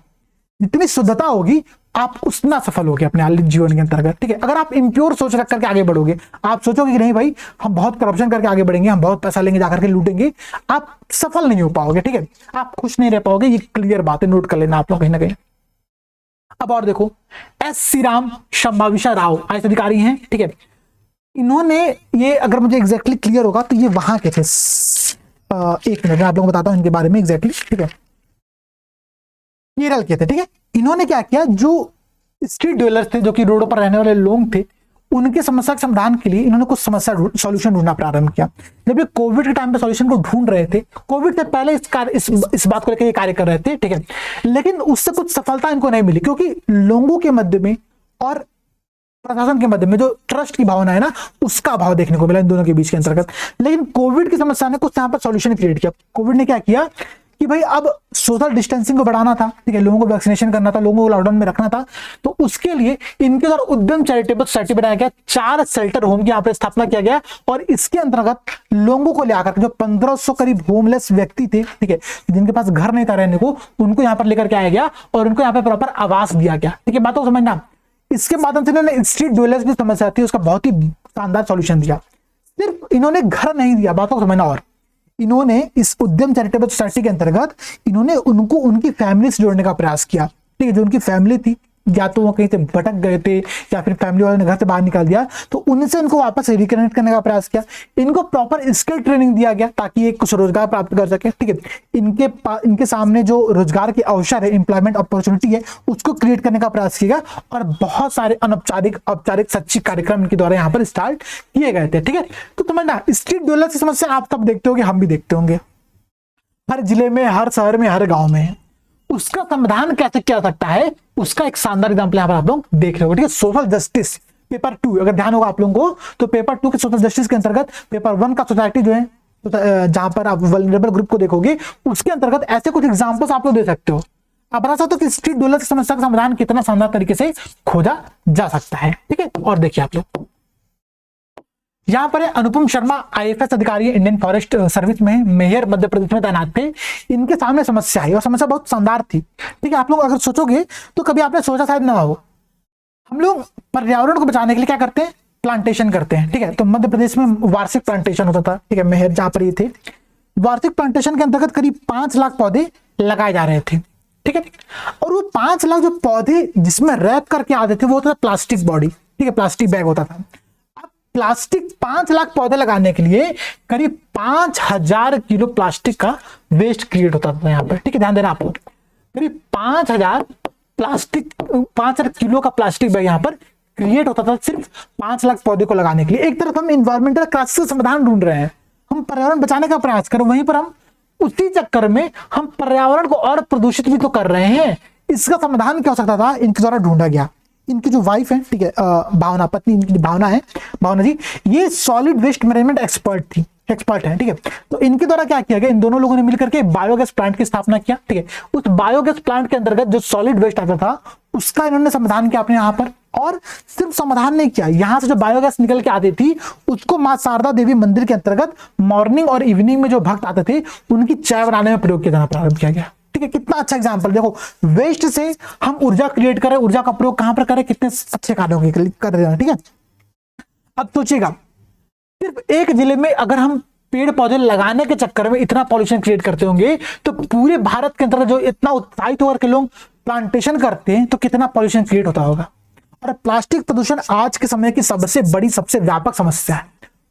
जितनी शुद्धता होगी, आप उतना सफल होगे अपने जीवन के अंतर्गत। ठीक है, अगर आप इम्प्योर सोच रख करके आगे बढ़ोगे, आप सोचोगे कि नहीं भाई हम बहुत करप्शन करके आगे बढ़ेंगे, हम बहुत पैसा लेंगे, जाकर के लूटेंगे, आप सफल नहीं हो पाओगे। ठीक है, आप खुश नहीं रह पाओगे, ये क्लियर बात है, नोट कर लेना आप लोग कहीं ना कहीं। अब और देखो, एस श्रीराम शंभाविशा राव आईएएस अधिकारी हैं। ठीक है, इन्होंने, ये अगर मुझे एग्जैक्टली क्लियर होगा तो ये वहां के थे। एक मिनट में आप लोगों को बताता हूं इनके बारे में एग्जैक्टली। ठीक है, केरल के थे। ठीक है, इन्होंने क्या किया, जो स्ट्रीट ड्वेलर्स थे, जो कि रोडों पर रहने वाले लोग थे, उनके समस्या के समाधान के लिए इन्होंने कुछ समस्या सॉल्यूशन ढूंढना प्रारंभ किया। जब ये कोविड के टाइम पे सॉल्यूशन को ढूंढ रहे थे, कोविड से पहले इस बात को लेकर ये कार्य कर रहे थे। ठीक है, लेकिन उससे कुछ सफलता इनको नहीं मिली, क्योंकि लोगों के मध्य में और प्रशासन के मध्य में जो ट्रस्ट की भावना है ना, उसका अभाव देखने को मिला इन दोनों के बीच के अंतर्गत। लेकिन कोविड की समस्या ने कुछ यहाँ पर सॉल्यूशन क्रिएट किया। कोविड ने क्या किया कि भाई अब सोशल डिस्टेंसिंग को बढ़ाना था। ठीक है, लोगों को वैक्सीनेशन करना था, लोगों को लॉकडाउन में रखना था। तो उसके लिए इनके द्वारा उद्यम चैरिटेबल सोसाइटी बनाया गया, 4 शेल्टर होम की यहाँ पर स्थापना किया गया, और इसके अंतर्गत लोगों को लेकर जो 1500 करीब होमलेस व्यक्ति थे, ठीक है, जिनके पास घर नहीं था रहने को, उनको यहाँ पर लेकर के आया गया और उनको यहाँ पर प्रॉपर आवास दिया गया। ठीक है, बात को समझना। इसके माध्यम से इन्होंने स्ट्रीट ड्वेलर्स की समस्या थी, उसका बहुत ही शानदार सॉल्यूशन दिया। सिर्फ इन्होंने घर नहीं दिया, बातों को समझना, और इन्होंने इस उद्यम चैरिटेबल सोसाइटी के अंतर्गत इन्होंने उनको उनकी फैमिली से जोड़ने का प्रयास किया। ठीक है, जो उनकी फैमिली थी, या तो वो कहीं से भटक गए थे या फिर फैमिली वालों ने घर से बाहर निकाल दिया, तो उनसे उनको वापस रिकनेक्ट करने का प्रयास किया। इनको प्रॉपर स्किल ट्रेनिंग दिया गया ताकि ये कुछ रोजगार प्राप्त कर सके। ठीक है, इनके सामने जो रोजगार के अवसर है, एम्प्लॉयमेंट अपॉर्चुनिटी है, उसको क्रिएट करने का प्रयास किया गया, और बहुत सारे अनौपचारिक, औपचारिक, शैक्षिक कार्यक्रम इनके द्वारा यहाँ पर स्टार्ट किए गए थे। ठीक है, तो समझना, स्ट्रीट ड्वेलर की समस्या आप सब देखते होंगे, हम भी देखते होंगे, हर जिले में, हर शहर में, हर गाँव में। उसका समाधान कैसे किया सकता है, उसका एक शानदार एग्जांपल यहाँ पर आप लोग देख रहे हो। ठीक है, सोशल जस्टिस पेपर 2, अगर ध्यान होगा आप लोगों को, तो पेपर 2 के सोशल जस्टिस के अंतर्गत पेपर 1 का सोसाइटी जो है, तो जहां पर आप वल्नरेबल ग्रुप को देखोगे, उसके अंतर्गत ऐसे कुछ एग्जांपल्स आप लोग दे सकते हो। आप बता सकते हो कि स्ट्रीट ड्वेलर की समस्या का समाधान कितना शानदार तरीके से खोजा जा सकता है। ठीक है, और देखिए आप लोग, यहाँ पर अनुपम शर्मा आईएफएस अधिकारी, इंडियन फॉरेस्ट सर्विस में मेयर मध्य प्रदेश में तैनात थे। इनके सामने समस्या आई और समस्या बहुत शानदार थी। ठीक है, आप लोग अगर सोचोगे तो कभी आपने सोचा शायद ना हो, हम लोग पर्यावरण को बचाने के लिए क्या करते हैं, प्लांटेशन करते हैं। ठीक है, तो मध्य प्रदेश में वार्षिक प्लांटेशन होता था। ठीक है, मेहर जहां पर ये थे, वार्षिक प्लांटेशन के अंतर्गत करीब 5 लाख पौधे लगाए जा रहे थे। ठीक है, और वो 5 लाख जो पौधे जिसमें रैप करके आते थे, वो होता था प्लास्टिक बॉडी। ठीक है, प्लास्टिक बैग होता था। प्लास्टिक 5 लाख पौधे लगाने के लिए करीब 5000 किलो प्लास्टिक का वेस्ट क्रिएट होता था यहाँ पर। ठीक है, ध्यान देना आप लोग, करीब 5000 किलो का प्लास्टिक बैग यहाँ पर क्रिएट होता था, सिर्फ 5 लाख पौधे को लगाने के लिए। एक तरफ हम इन्वायरमेंटल क्राइसिस का समाधान ढूंढ रहे हैं, हम पर्यावरण बचाने का प्रयास कर, वहीं पर हम उसी चक्कर में हम पर्यावरण को और प्रदूषित भी तो कर रहे हैं। इसका समाधान क्या हो सकता था, इनके द्वारा ढूंढा गया। इनकी जो वाइफ है, ठीक है, भावना, पत्नी इनकी भावना है, भावना जी, ये सॉलिड वेस्ट मैनेजमेंट एक्सपर्ट थी। एक्सपर्ट हैं, ठीक है। तो इनके द्वारा क्या किया गया, इन दोनों लोगों ने मिलकर के बायोगैस प्लांट की स्थापना किया, ठीक है। उस बायोगैस प्लांट के अंतर्गत जो सॉलिड वेस्ट आता था उसका इन्होंने समाधान किया अपने यहाँ पर। और सिर्फ समाधान नहीं किया, यहां से जो बायोगैस निकल के आती थी उसको मां शारदा देवी मंदिर के अंतर्गत मॉर्निंग और इवनिंग में जो भक्त आते थे उनकी चाय बनाने में प्रयोग किया जाना प्रारंभ किया गया, ठीक है। कितना अच्छा एग्जाम्पल, देखो वेस्ट से हम ऊर्जा क्रिएट करें, ऊर्जा का प्रयोग कहां पर करें, कितने अच्छे कार्यों के कर रहे हैं, ठीक है। अब सोचिएगा, सिर्फ एक जिले में अगर हम पेड़ पौधे लगाने के चक्कर में इतना पॉल्यूशन क्रिएट करते होंगे तो पूरे भारत के अंतर्गत जो इतना उत्साहित होकर के लोग प्लांटेशन करते हैं तो कितना पॉल्यूशन क्रिएट होता होगा। और प्लास्टिक प्रदूषण आज के समय की सबसे बड़ी, सबसे व्यापक समस्या है,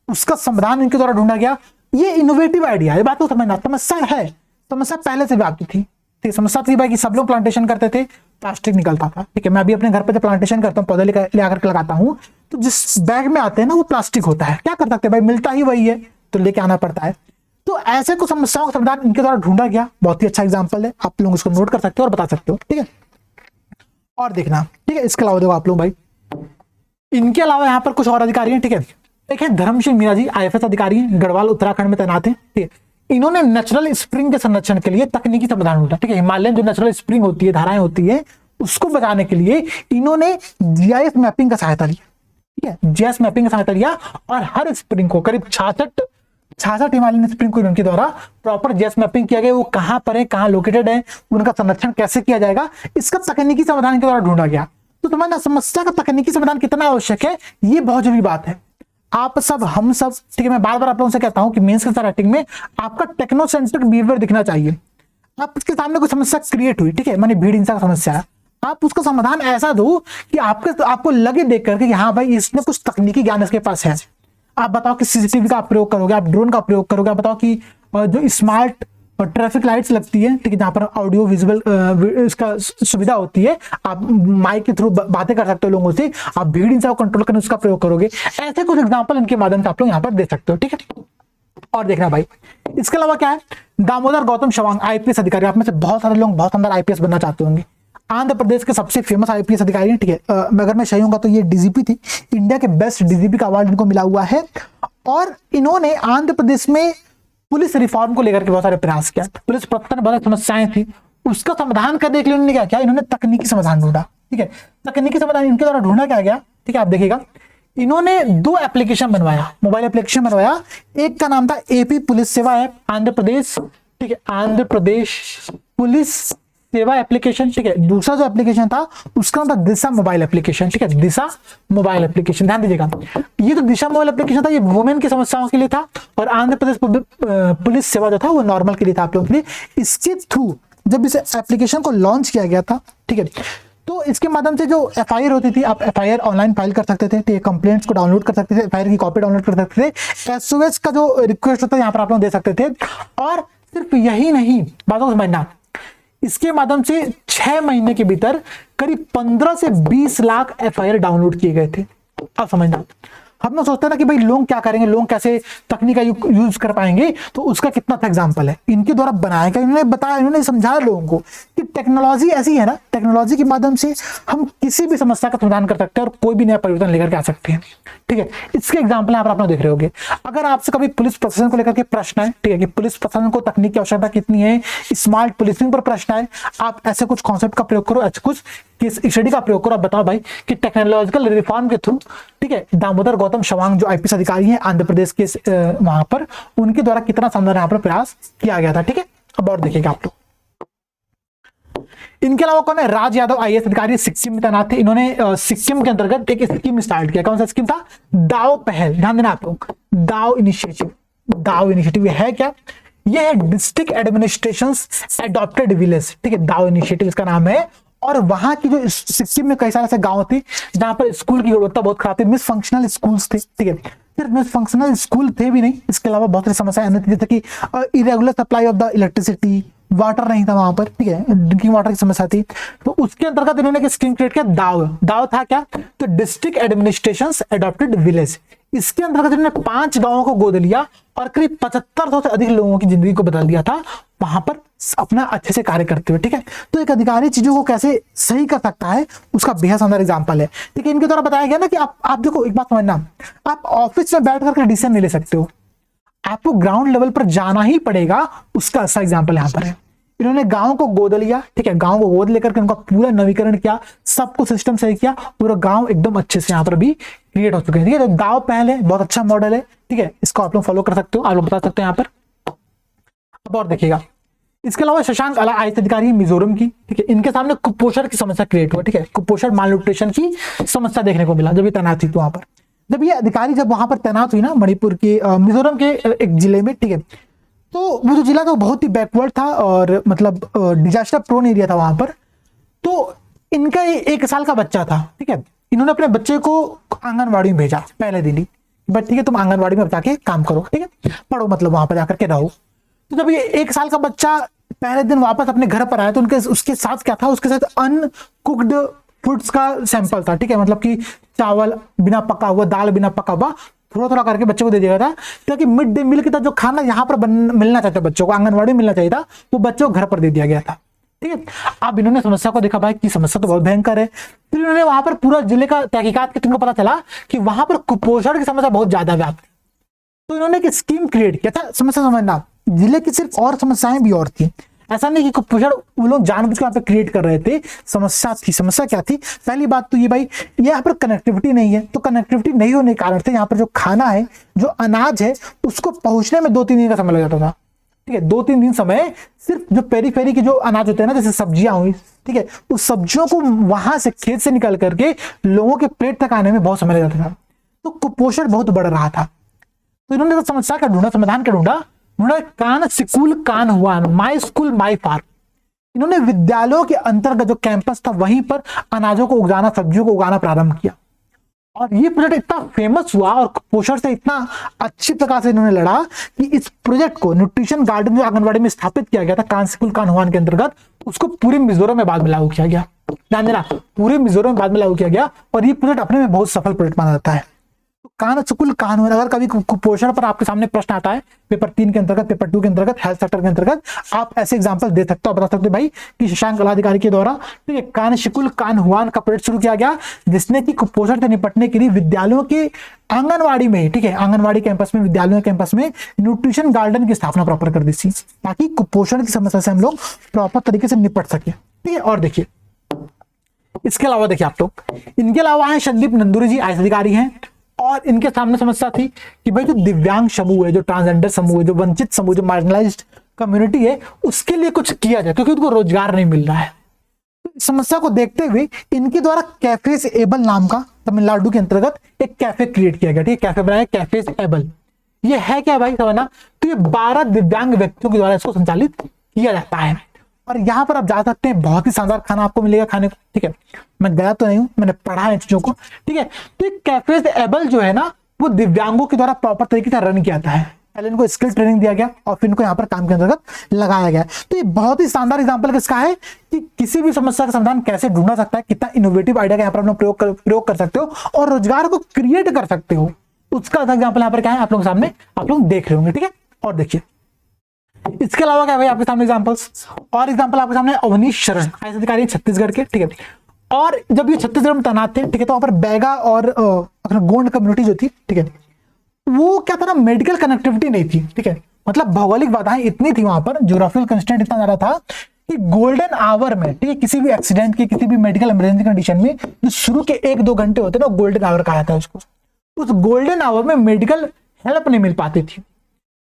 उसका समाधान इनके द्वारा ढूंढा गया। ये इनोवेटिव आइडिया है, बात को समझना, समस्या है, समस्या पहले से व्याप्त थी, ठीक। समस्या थी भाई कि सब लोग प्लांटेशन करते थे, प्लास्टिक निकलता था, ठीक है। मैं अभी अपने घर पे जब प्लांटेशन करता हूँ, पौधे ले आकर के लगाता हूँ, तो जिस बैग में आते हैं ना वो प्लास्टिक होता है, क्या कर सकते हैं भाई, मिलता ही वही है तो लेके आना पड़ता है। तो ऐसे कुछ समस्याओं का समाधान इनके द्वारा ढूंढा गया, बहुत ही अच्छा एग्जाम्पल है, आप लोग इसको नोट कर सकते हो और बता सकते हो, ठीक है। और देखना, ठीक है, इसके अलावा देखो आप लोग भाई, इनके अलावा यहाँ पर कुछ और अधिकारी हैं, ठीक है। एक है धर्मसिंह मीणा जी, IAS अधिकारी हैं, गढ़वाल उत्तराखंड में तैनात हैं, ठीक है। इन्होंने नेचुरल स्प्रिंग के संरक्षण के लिए तकनीकी समाधान ढूंढा, ठीक है। हिमालयन जो नेचुरल स्प्रिंग होती है, धाराएं होती है, उसको बचाने के लिए इन्होंने GIS मैपिंग का सहायता लिया, ठीक है। GIS मैपिंग का सहायता लिया और हर स्प्रिंग को, करीब 66 हिमालयन स्प्रिंग को इनके द्वारा प्रॉपर GIS मैपिंग किया गया, वो कहां पर है, कहां लोकेटेड है, उनका संरक्षण कैसे किया जाएगा, इसका तकनीकी समाधान इनके द्वारा ढूंढा गया। तो तुम्हारा समस्या का तकनीकी समाधान कितना आवश्यक है, ये बहुत जरूरी बात है। आप सब, हम सब, ठीक है, मैं बार बार आप लोगों से कहता हूं कि मेंस के राइटिंग में आपका टेक्नोसेंट्रिक बिहेवियर दिखना चाहिए। आप उसके सामने कोई समस्या क्रिएट हुई, ठीक है, माने भीड़ हिंसा का समस्या है, आप उसका समाधान ऐसा दो कि आपको लगे देख करके कि हाँ भाई इसमें कुछ तकनीकी ज्ञान इसके पास है। आप बताओ कि CCTV का प्रयोग करोगे, आप ड्रोन का प्रयोग करोगे, आप बताओ कि जो स्मार्ट ट्रैफिक लाइट्स लगती है, ठीक है, जहां पर ऑडियो विजुअल इसका सुविधा होती है, आप माइक के थ्रू बातें कर सकते हो लोगों से, आप भीड़ हिंसा को कंट्रोल करने उसका प्रयोग करोगे। ऐसे कुछ एग्जांपल इनके माध्यम से आप लोग यहाँ पर दे सकते हो, ठीक है। और देखना भाई, इसके अलावा क्या है, दामोदर गौतम सवांग IPS अधिकारी, आप में से बहुत सारे लोग बहुत अंदर IPS बनना चाहते होंगे, आंध्र प्रदेश के सबसे फेमस IPS अधिकारी हैं, ठीक है। अगर मैं सही हूँ तो ये DGP थी, इंडिया के बेस्ट DGP का अवार्ड इनको मिला हुआ है। और इन्होंने आंध्र प्रदेश में पुलिस रिफॉर्म को लेकर के बहुत सारे प्रयास किया, पुलिस प्रशासन बहुत समस्याएं थी, उसका समाधान करने के लिए उन्होंने क्या किया, इन्होंने तकनीकी समाधान ढूंढा, ठीक है। तकनीकी समाधान इनके द्वारा ढूंढा क्या गया, ठीक है, आप देखिएगा, इन्होंने 2 एप्लीकेशन बनवाया, मोबाइल एप्लीकेशन बनवाया। एक का नाम था AP पुलिस सेवा ऐप आंध्र प्रदेश, ठीक है, आंध्र प्रदेश पुलिस सेवा एप्लीकेशन, ठीक है। दूसरा जो एप्लीकेशन था उसका नाम था दिशा मोबाइल एप्लीकेशन, ठीक है, दिशा मोबाइल एप्लीकेशन। ध्यान दीजिएगा, ये जो दिशा मोबाइल एप्लीकेशन था ये वुमेन की समस्याओं के लिए था, और आंध्र प्रदेश पुलिस सेवा जो था वो नॉर्मल के लिए था आप लोगों के लिए। इसके थ्रू जब इस एप्लीकेशन को लॉन्च किया गया था, ठीक है, तो इसके माध्यम से जो FIR होती थी, आप FIR ऑनलाइन फाइल कर सकते थे, ठीक है, कंप्लेंट्स को डाउनलोड कर सकते थे, FIR की कॉपी डाउनलोड कर सकते थे, SOS का जो रिक्वेस्ट होता है यहाँ पर आप लोग दे सकते थे। और सिर्फ यही नहीं, बात को समझना, इसके माध्यम से 6 महीने के भीतर करीब 15 से 20 लाख FIR डाउनलोड किए गए थे। अब समझना, हम लोग सोचते हैं ना कि भाई लोग क्या करेंगे, लोग कैसे तकनीक का यूज कर पाएंगे, तो उसका कितना अच्छा एग्जाम्पल है इनके द्वारा बनाया गया। इन्होंने बताया, इन्होंने समझाया लोगों को कि टेक्नोलॉजी ऐसी है ना, टेक्नोलॉजी के माध्यम से हम किसी भी समस्या का समाधान कर सकते हैं और कोई भी नया परिवर्तन लेकर के आ सकते हैं, ठीक है। इसके एग्जाम्पल यहाँ पर आप लोग देख रहे होंगे। अगर आपसे कभी पुलिस प्रशासन को लेकर के प्रश्न है, ठीक है, कि पुलिस प्रशासन को तकनीक की आवश्यकता कितनी है, स्मार्ट पुलिसिंग पर प्रश्न है, आप ऐसे कुछ कॉन्सेप्ट का प्रयोग करो, ऐसे कुछ केस स्टडी का प्रयोग करो, आप बताओ भाई कि टेक्नोलॉजिकल रिफॉर्म के थ्रू, ठीक है, दामोदर गौतम सवांग जो IPS अधिकारी हैं आंध्र प्रदेश के वहां पर, उनके द्वारा कितना शानदार यहाँ पर प्रयास किया गया था, ठीक है। अब और देखिएगा आप लोग, इनके अलावा कौन है, राज यादव IAS अधिकारी, सिक्किम में तैनात थे। इन्होंने सिक्किम के अंतर्गत एक स्कीम स्टार्ट किया। कौन सा स्कीम था, दाव पहल, ध्यान देना आप लोग, दाव इनिशिएटिव। दाव इनिशिएटिव है क्या, यह है डिस्ट्रिक्ट एडमिनिस्ट्रेशन एडॉप्टेड विलेज, ठीक है, दाव इनिशिएटिव इसका नाम है। और वहां की जो सिक्किम में कई सारे ऐसे गांव थे जहां पर स्कूल की गुणवत्ता बहुत खराब थी, मिस फंक्शनल स्कूल्स थे, ठीक है, सिर्फ मिस फंक्शनल स्कूल थे भी नहीं, इसके अलावा बहुत सारी समस्याएं थी, जैसे कि irregular supply of the electricity, water नहीं था वहां पर, ठीक है, ड्रिंकिंग वाटर की समस्या थी। तो उसके अंतर्गत इन्होंने एक स्कीम क्रिएट किया, दाव। दाव था क्या, तो डिस्ट्रिक्ट एडमिनिस्ट्रेशन एडॉप्टेड विलेज। इसके अंतर्गत इन्होंने 5 गांवों को गोद लिया और करीब 7500 से अधिक लोगों की जिंदगी को बदल दिया था वहां पर अपना अच्छे से कार्य करते हुए, ठीक है। तो एक अधिकारी चीजों को कैसे सही कर सकता है उसका बेहद शानदार एग्जांपल है, ठीक है। इनके द्वारा बताया गया ना कि आप देखो, एक बात समझना, आप ऑफिस में बैठ करके डिसीजन नहीं ले सकते हो, आपको ग्राउंड लेवल पर जाना ही पड़ेगा, उसका ऐसा एग्जाम्पल यहाँ पर है। इन्होंने गांव को गोद लिया, ठीक है, गांव को गोद लेकर के उनका पूरा नवीकरण किया, सब कुछ सिस्टम सही किया, पूरा गांव एकदम अच्छे से यहाँ पर भी क्रिएट हो चुके हैं। ठीक है, तो गांव पहल है, बहुत अच्छा मॉडल है। ठीक है, इसको आप लोग फॉलो कर सकते हो, आप लोग बता सकते हो यहाँ पर। अब और देखिएगा, इसके अलावा शशांक अला आईएएस अधिकारी मिजोरम की, ठीक है, इनके सामने कुपोषण की समस्या क्रिएट हुआ। ठीक है, कुपोषण मालन्यूट्रिशन की समस्या देखने को मिला जब ये तैनात थी। तो वहां पर जब ये अधिकारी जब वहां पर तैनात हुई ना, मणिपुर के मिजोरम के एक जिले में, ठीक है, तो वो जो जिला था वो बहुत ही बैकवर्ड था और मतलब डिजास्टर प्रोन एरिया था वहां पर। तो इनका 1 साल का बच्चा था। ठीक है, इन्होंने अपने बच्चे को आंगनबाड़ी में भेजा पहले दिन ही, बट ठीक है तुम आंगनबाड़ी में जाके काम करो, ठीक है, पढ़ो, मतलब वहां पर जाकर के रहो। तो जब ये 1 साल का बच्चा पहले दिन वापस अपने घर पर आया तो उनके उसके साथ क्या था, उसके साथ अनकुक्ड फूड्स का सैंपल था। ठीक है, मतलब कि चावल बिना पका हुआ, दाल बिना पका हुआ, थोड़ा थोड़ा करके बच्चों को दे दिया था, ताकि मिड डे मील का जो खाना यहाँ पर मिलना चाहता बच्चों को, आंगनबाड़ी में मिलना चाहिए था, वो बच्चों को घर पर दे दिया गया था। ठीक है, अब इन्होंने समस्या को देखा, भाई की समस्या तो बहुत भयंकर है। फिर इन्होंने वहां पर पूरा जिले का तहकीकात करके तुमको पता चला कि वहां पर कुपोषण की समस्या बहुत ज्यादा व्याप्त है। तो इन्होंने एक स्कीम क्रिएट किया था। समस्या समझना, जिले की सिर्फ और समस्याएं भी और थी, ऐसा नहीं कि कुपोषण वो लोग जानबूझ के वहां पे क्रिएट कर रहे थे। समस्या थी, समस्या क्या थी? पहली बात तो ये भाई, यहाँ पर कनेक्टिविटी नहीं है। तो कनेक्टिविटी नहीं होने के कारण से यहाँ पर जो खाना है, जो अनाज है, उसको पहुंचने में 2-3 दिन का समय लग जाता था। ठीक है, 2-3 दिन समय सिर्फ जो पेरी के जो अनाज होते हैं ना, जैसे सब्जियां हुई, ठीक है, उस सब्जियों को वहां से खेत से निकल करके लोगों के पेट तक आने में बहुत समय लग जाता था। तो कुपोषण बहुत बढ़ रहा था। तो इन्होंने तो समस्या का ढूंढा, समाधान का ढूंढा, कान सिकुल कान हुआ, माई स्कूल माई फार्म। इन्होंने विद्यालयों के अंतर्गत जो कैंपस था वहीं पर अनाजों को उगाना, सब्जियों को उगाना प्रारंभ किया। और ये प्रोजेक्ट इतना फेमस हुआ और कुपोषण से इतना अच्छी प्रकार से इन्होंने लड़ा कि इस प्रोजेक्ट को न्यूट्रिशन गार्डन जो आंगनबाड़ी में स्थापित किया गया था कान सिकुल कान हुआन के अंतर्गत, उसको पूरे मिजोरम में बाद में लागू किया गया। ध्यान देना, पूरे मिजोरम में बाद में लागू किया गया और ये प्रोजेक्ट अपने में बहुत सफल प्रोजेक्ट माना जाता है। कान सिकुल कान हुआन, अगर कभी कुपोषण पर आपके सामने प्रश्न आता है पेपर 3 के अंतर्गत, पेपर 2 के अंतर्गत, हेल्थ सेक्टर के अंतर्गत, आप ऐसे एग्जांपल दे सकते हो, बता सकते हो भाई कि शशांक अला अधिकारी के द्वारा, ठीक है, कान सिकुल कान हुआन का प्रोजेक्ट शुरू किया गया, जिसने कि कुपोषण से निपटने के लिए विद्यालयों के आंगनबाड़ी में, ठीक है, आंगनबाड़ी कैंपस में, विद्यालयों कैंपस में न्यूट्रिशन गार्डन की स्थापना प्रॉपर कर दी थी, ताकि कुपोषण की समस्या से हम लोग प्रॉपर तरीके से निपट सके। ठीक है, और देखिए इसके अलावा देखिए आप लोग, इनके अलावा है संदीप नंदूरी जी, आईएएस अधिकारी हैं, और इनके सामने समस्या थी कि भाई जो दिव्यांग समूह है, जो ट्रांसजेंडर समूह है, जो वंचित समूह, जो मार्जिनलाइज्ड कम्युनिटी है, उसके लिए कुछ किया जाए, क्योंकि उनको रोजगार नहीं मिल रहा है। समस्या को देखते हुए इनके द्वारा कैफेज एबल नाम का तमिलनाडु के अंतर्गत एक कैफे क्रिएट किया गया। ठीक है, कैफे बनाया कैफेज एबल। ये है क्या भाई, समझना, तो ये 12 दिव्यांग व्यक्तियों के द्वारा इसको संचालित किया जाता है। और यहाँ पर आप जा सकते हैं, बहुत ही शानदार खाना आपको मिलेगा खाने को। ठीक है, मैं गया तो नहीं हूं, मैंने पढ़ा है चीजों को। ठीक है, तो एक कैफेज एबल जो है ना, वो दिव्यांगों के द्वारा प्रॉपर तरीके से रन किया जाता है। पहले इनको स्किल ट्रेनिंग दिया गया और फिर इनको यहाँ पर काम के अंतर्गत लगाया गया। तो ये बहुत ही शानदार एग्जाम्पल किसका है कि किसी भी समस्या का समाधान कैसे ढूंढा सकता है, कितना इनोवेटिव आइडिया का यहाँ पर आप प्रयोग कर सकते हो और रोजगार को क्रिएट कर सकते हो, उसका एग्जाम्पल यहाँ पर क्या है आप लोग सामने आप लोग देख रहे होंगे। ठीक है, और देखिए इसके अलावा क्या भाई आपके सामने एग्जांपल्स, और एग्जांपल आपके सामने अवनीश शरण, आईएएस अधिकारी छत्तीसगढ़ के। ठीक है, और जब ये छत्तीसगढ़ में तैनात थे, ठीक है, तो वहां पर बैगा और अपना गोंड कम्युनिटी जो थी, ठीक है, वो क्या था ना, मेडिकल कनेक्टिविटी नहीं थी। ठीक है, मतलब भौगोलिक बाधाएं इतनी थी वहां पर, ज्योग्राफिकल कंस्ट्रेंट इतना ज्यादा था कि गोल्डन आवर में, ठीक है, किसी भी एक्सीडेंट के, किसी भी मेडिकल इमरजेंसी कंडीशन में जो शुरू के 1-2 घंटे होते ना, गोल्डन आवर कहा जाता है उसको। उस गोल्डन आवर में मेडिकल हेल्प नहीं मिल पाती थी,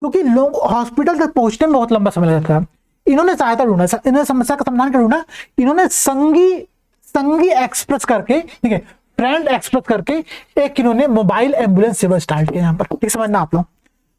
क्योंकि लोग हॉस्पिटल तक पहुंचने में बहुत लंबा समय लगता था। इन्होंने सहायता ढूंढा, इन्होंने समस्या का समाधान कर ढूंढा। इन्होंने संगी एक्सप्रेस करके, ठीक है, फ्रेंड एक्सप्रेस करके एक इन्होंने मोबाइल एम्बुलेंस सेवा स्टार्ट किया यहाँ पर। ठीक समझना आप लोग,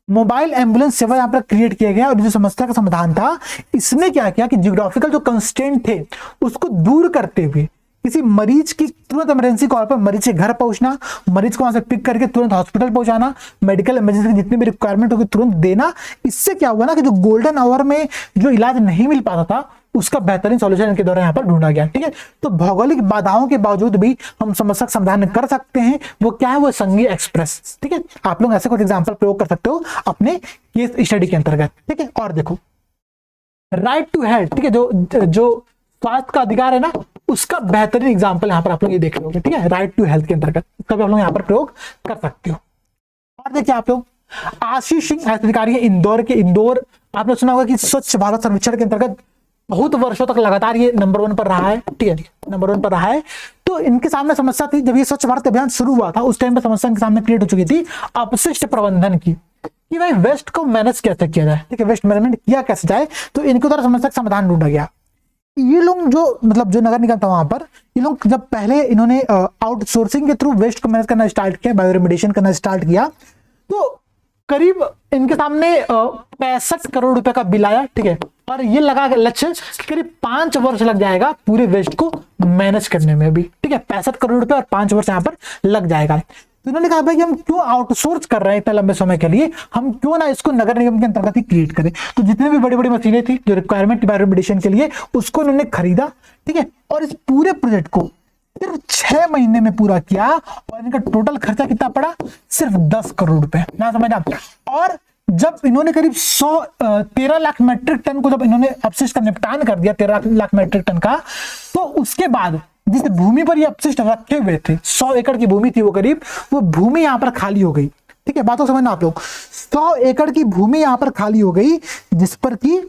मोबाइल एम्बुलेंस सेवा यहाँ पर क्रिएट किया गया और जो समस्या का समाधान था, इसने क्या किया कि जियोग्राफिकल जो कंस्ट्रेंट थे उसको दूर करते हुए किसी मरीज की तुरंत इमरजेंसी कॉल पर मरीज के घर पहुंचना, मरीज को वहां से पिक करके तुरंत हॉस्पिटल पहुंचाना, मेडिकल इमरजेंसी की जितनी भी रिक्वायरमेंट होगी तुरंत देना। इससे क्या हुआ ना कि जो गोल्डन आवर में जो इलाज नहीं मिल पाता था, उसका बेहतरीन सॉल्यूशन इनके द्वारा यहाँ पर ढूंढा गया। ठीक है, तो भौगोलिक बाधाओं के बावजूद भी हम समस्या का समाधान कर सकते हैं। वो क्या है, वो संगी एक्सप्रेस। ठीक है, आप लोग ऐसे कुछ एग्जाम्पल प्रयोग कर सकते हो अपने केस स्टडी के अंतर्गत। ठीक है, और देखो राइट टू हेल्थ, ठीक है, जो स्वास्थ्य का अधिकार है ना, उसका बेहतरीन एग्जाम्पल यहाँ पर आप लोग ये देख रहे होंगे। ठीक है, राइट टू हेल्थ के अंतर्गत इसका भी आप लोग यहाँ पर प्रयोग कर सकते हो। और देखिए आप लोग आशीष सिंह अधिकारी है इंदौर के। इंदौर आपने सुना होगा कि स्वच्छ भारत सर्वेक्षण के अंतर्गत बहुत वर्षों तक लगातार ये नंबर 1 पर रहा है, ठीक है, नंबर 1 पर रहा है। तो इनके सामने समस्या थी, जब ये स्वच्छ भारत अभियान शुरू हुआ था उस टाइम पे समस्या इनके सामने क्रिएट हो चुकी थी अपशिष्ट प्रबंधन की, कि भाई वेस्ट को मैनेज कैसे किया जाए, ठीक है, वेस्ट मैनेजमेंट किया कैसे जाए। तो इनके द्वारा समस्या का समाधान ढूंढा गया। ये लोग जो मतलब जो नगर निगम था वहां पर, ये लोग जब पहले इन्होंने आउटसोर्सिंग के थ्रू वेस्ट को मैनेज करना स्टार्ट किया, बायोरेमिडिएशन करना स्टार्ट किया, तो करीब इनके सामने 65 करोड़ रुपए का बिल आया, ठीक है, और ये लगा लक्ष्य करीब 5 वर्ष लग जाएगा पूरे वेस्ट को मैनेज करने में भी, ठीक है, 65 करोड़ रुपए और 5 वर्ष यहाँ पर लग जाएगा। तो उन्होंने कहा भाई कि हम क्यों आउटसोर्स कर रहे हैं इतने लंबे समय के लिए, हम क्यों ना इसको नगर निगम के अंतर्गत ही क्रिएट करें। तो जितने भी बड़ी बड़ी मशीनें थी जो रिक्वायरमेंट बायोरेमिडिएशन के लिए, उसको इन्होंने खरीदा, ठीक है, और इस पूरे प्रोजेक्ट को सिर्फ 6 महीने में पूरा किया और इनका टोटल खर्चा कितना पड़ा, सिर्फ 10 करोड़ रुपए ना, समझना। और जब इन्होंने करीब 13 लाख मैट्रिक टन को जब इन्होंने अपशिष्ट का निपटान कर दिया, 13 लाख मैट्रिक टन का, तो उसके बाद जिस भूमि पर ये अपशिष्ट रखे हुए थे, 100 एकड़ की भूमि थी वो करीब, वो भूमि यहाँ पर खाली हो गई, ठीक है, बातों समझना आप लोग। 100 एकड़ की भूमि यहाँ पर खाली हो गई जिस पर कि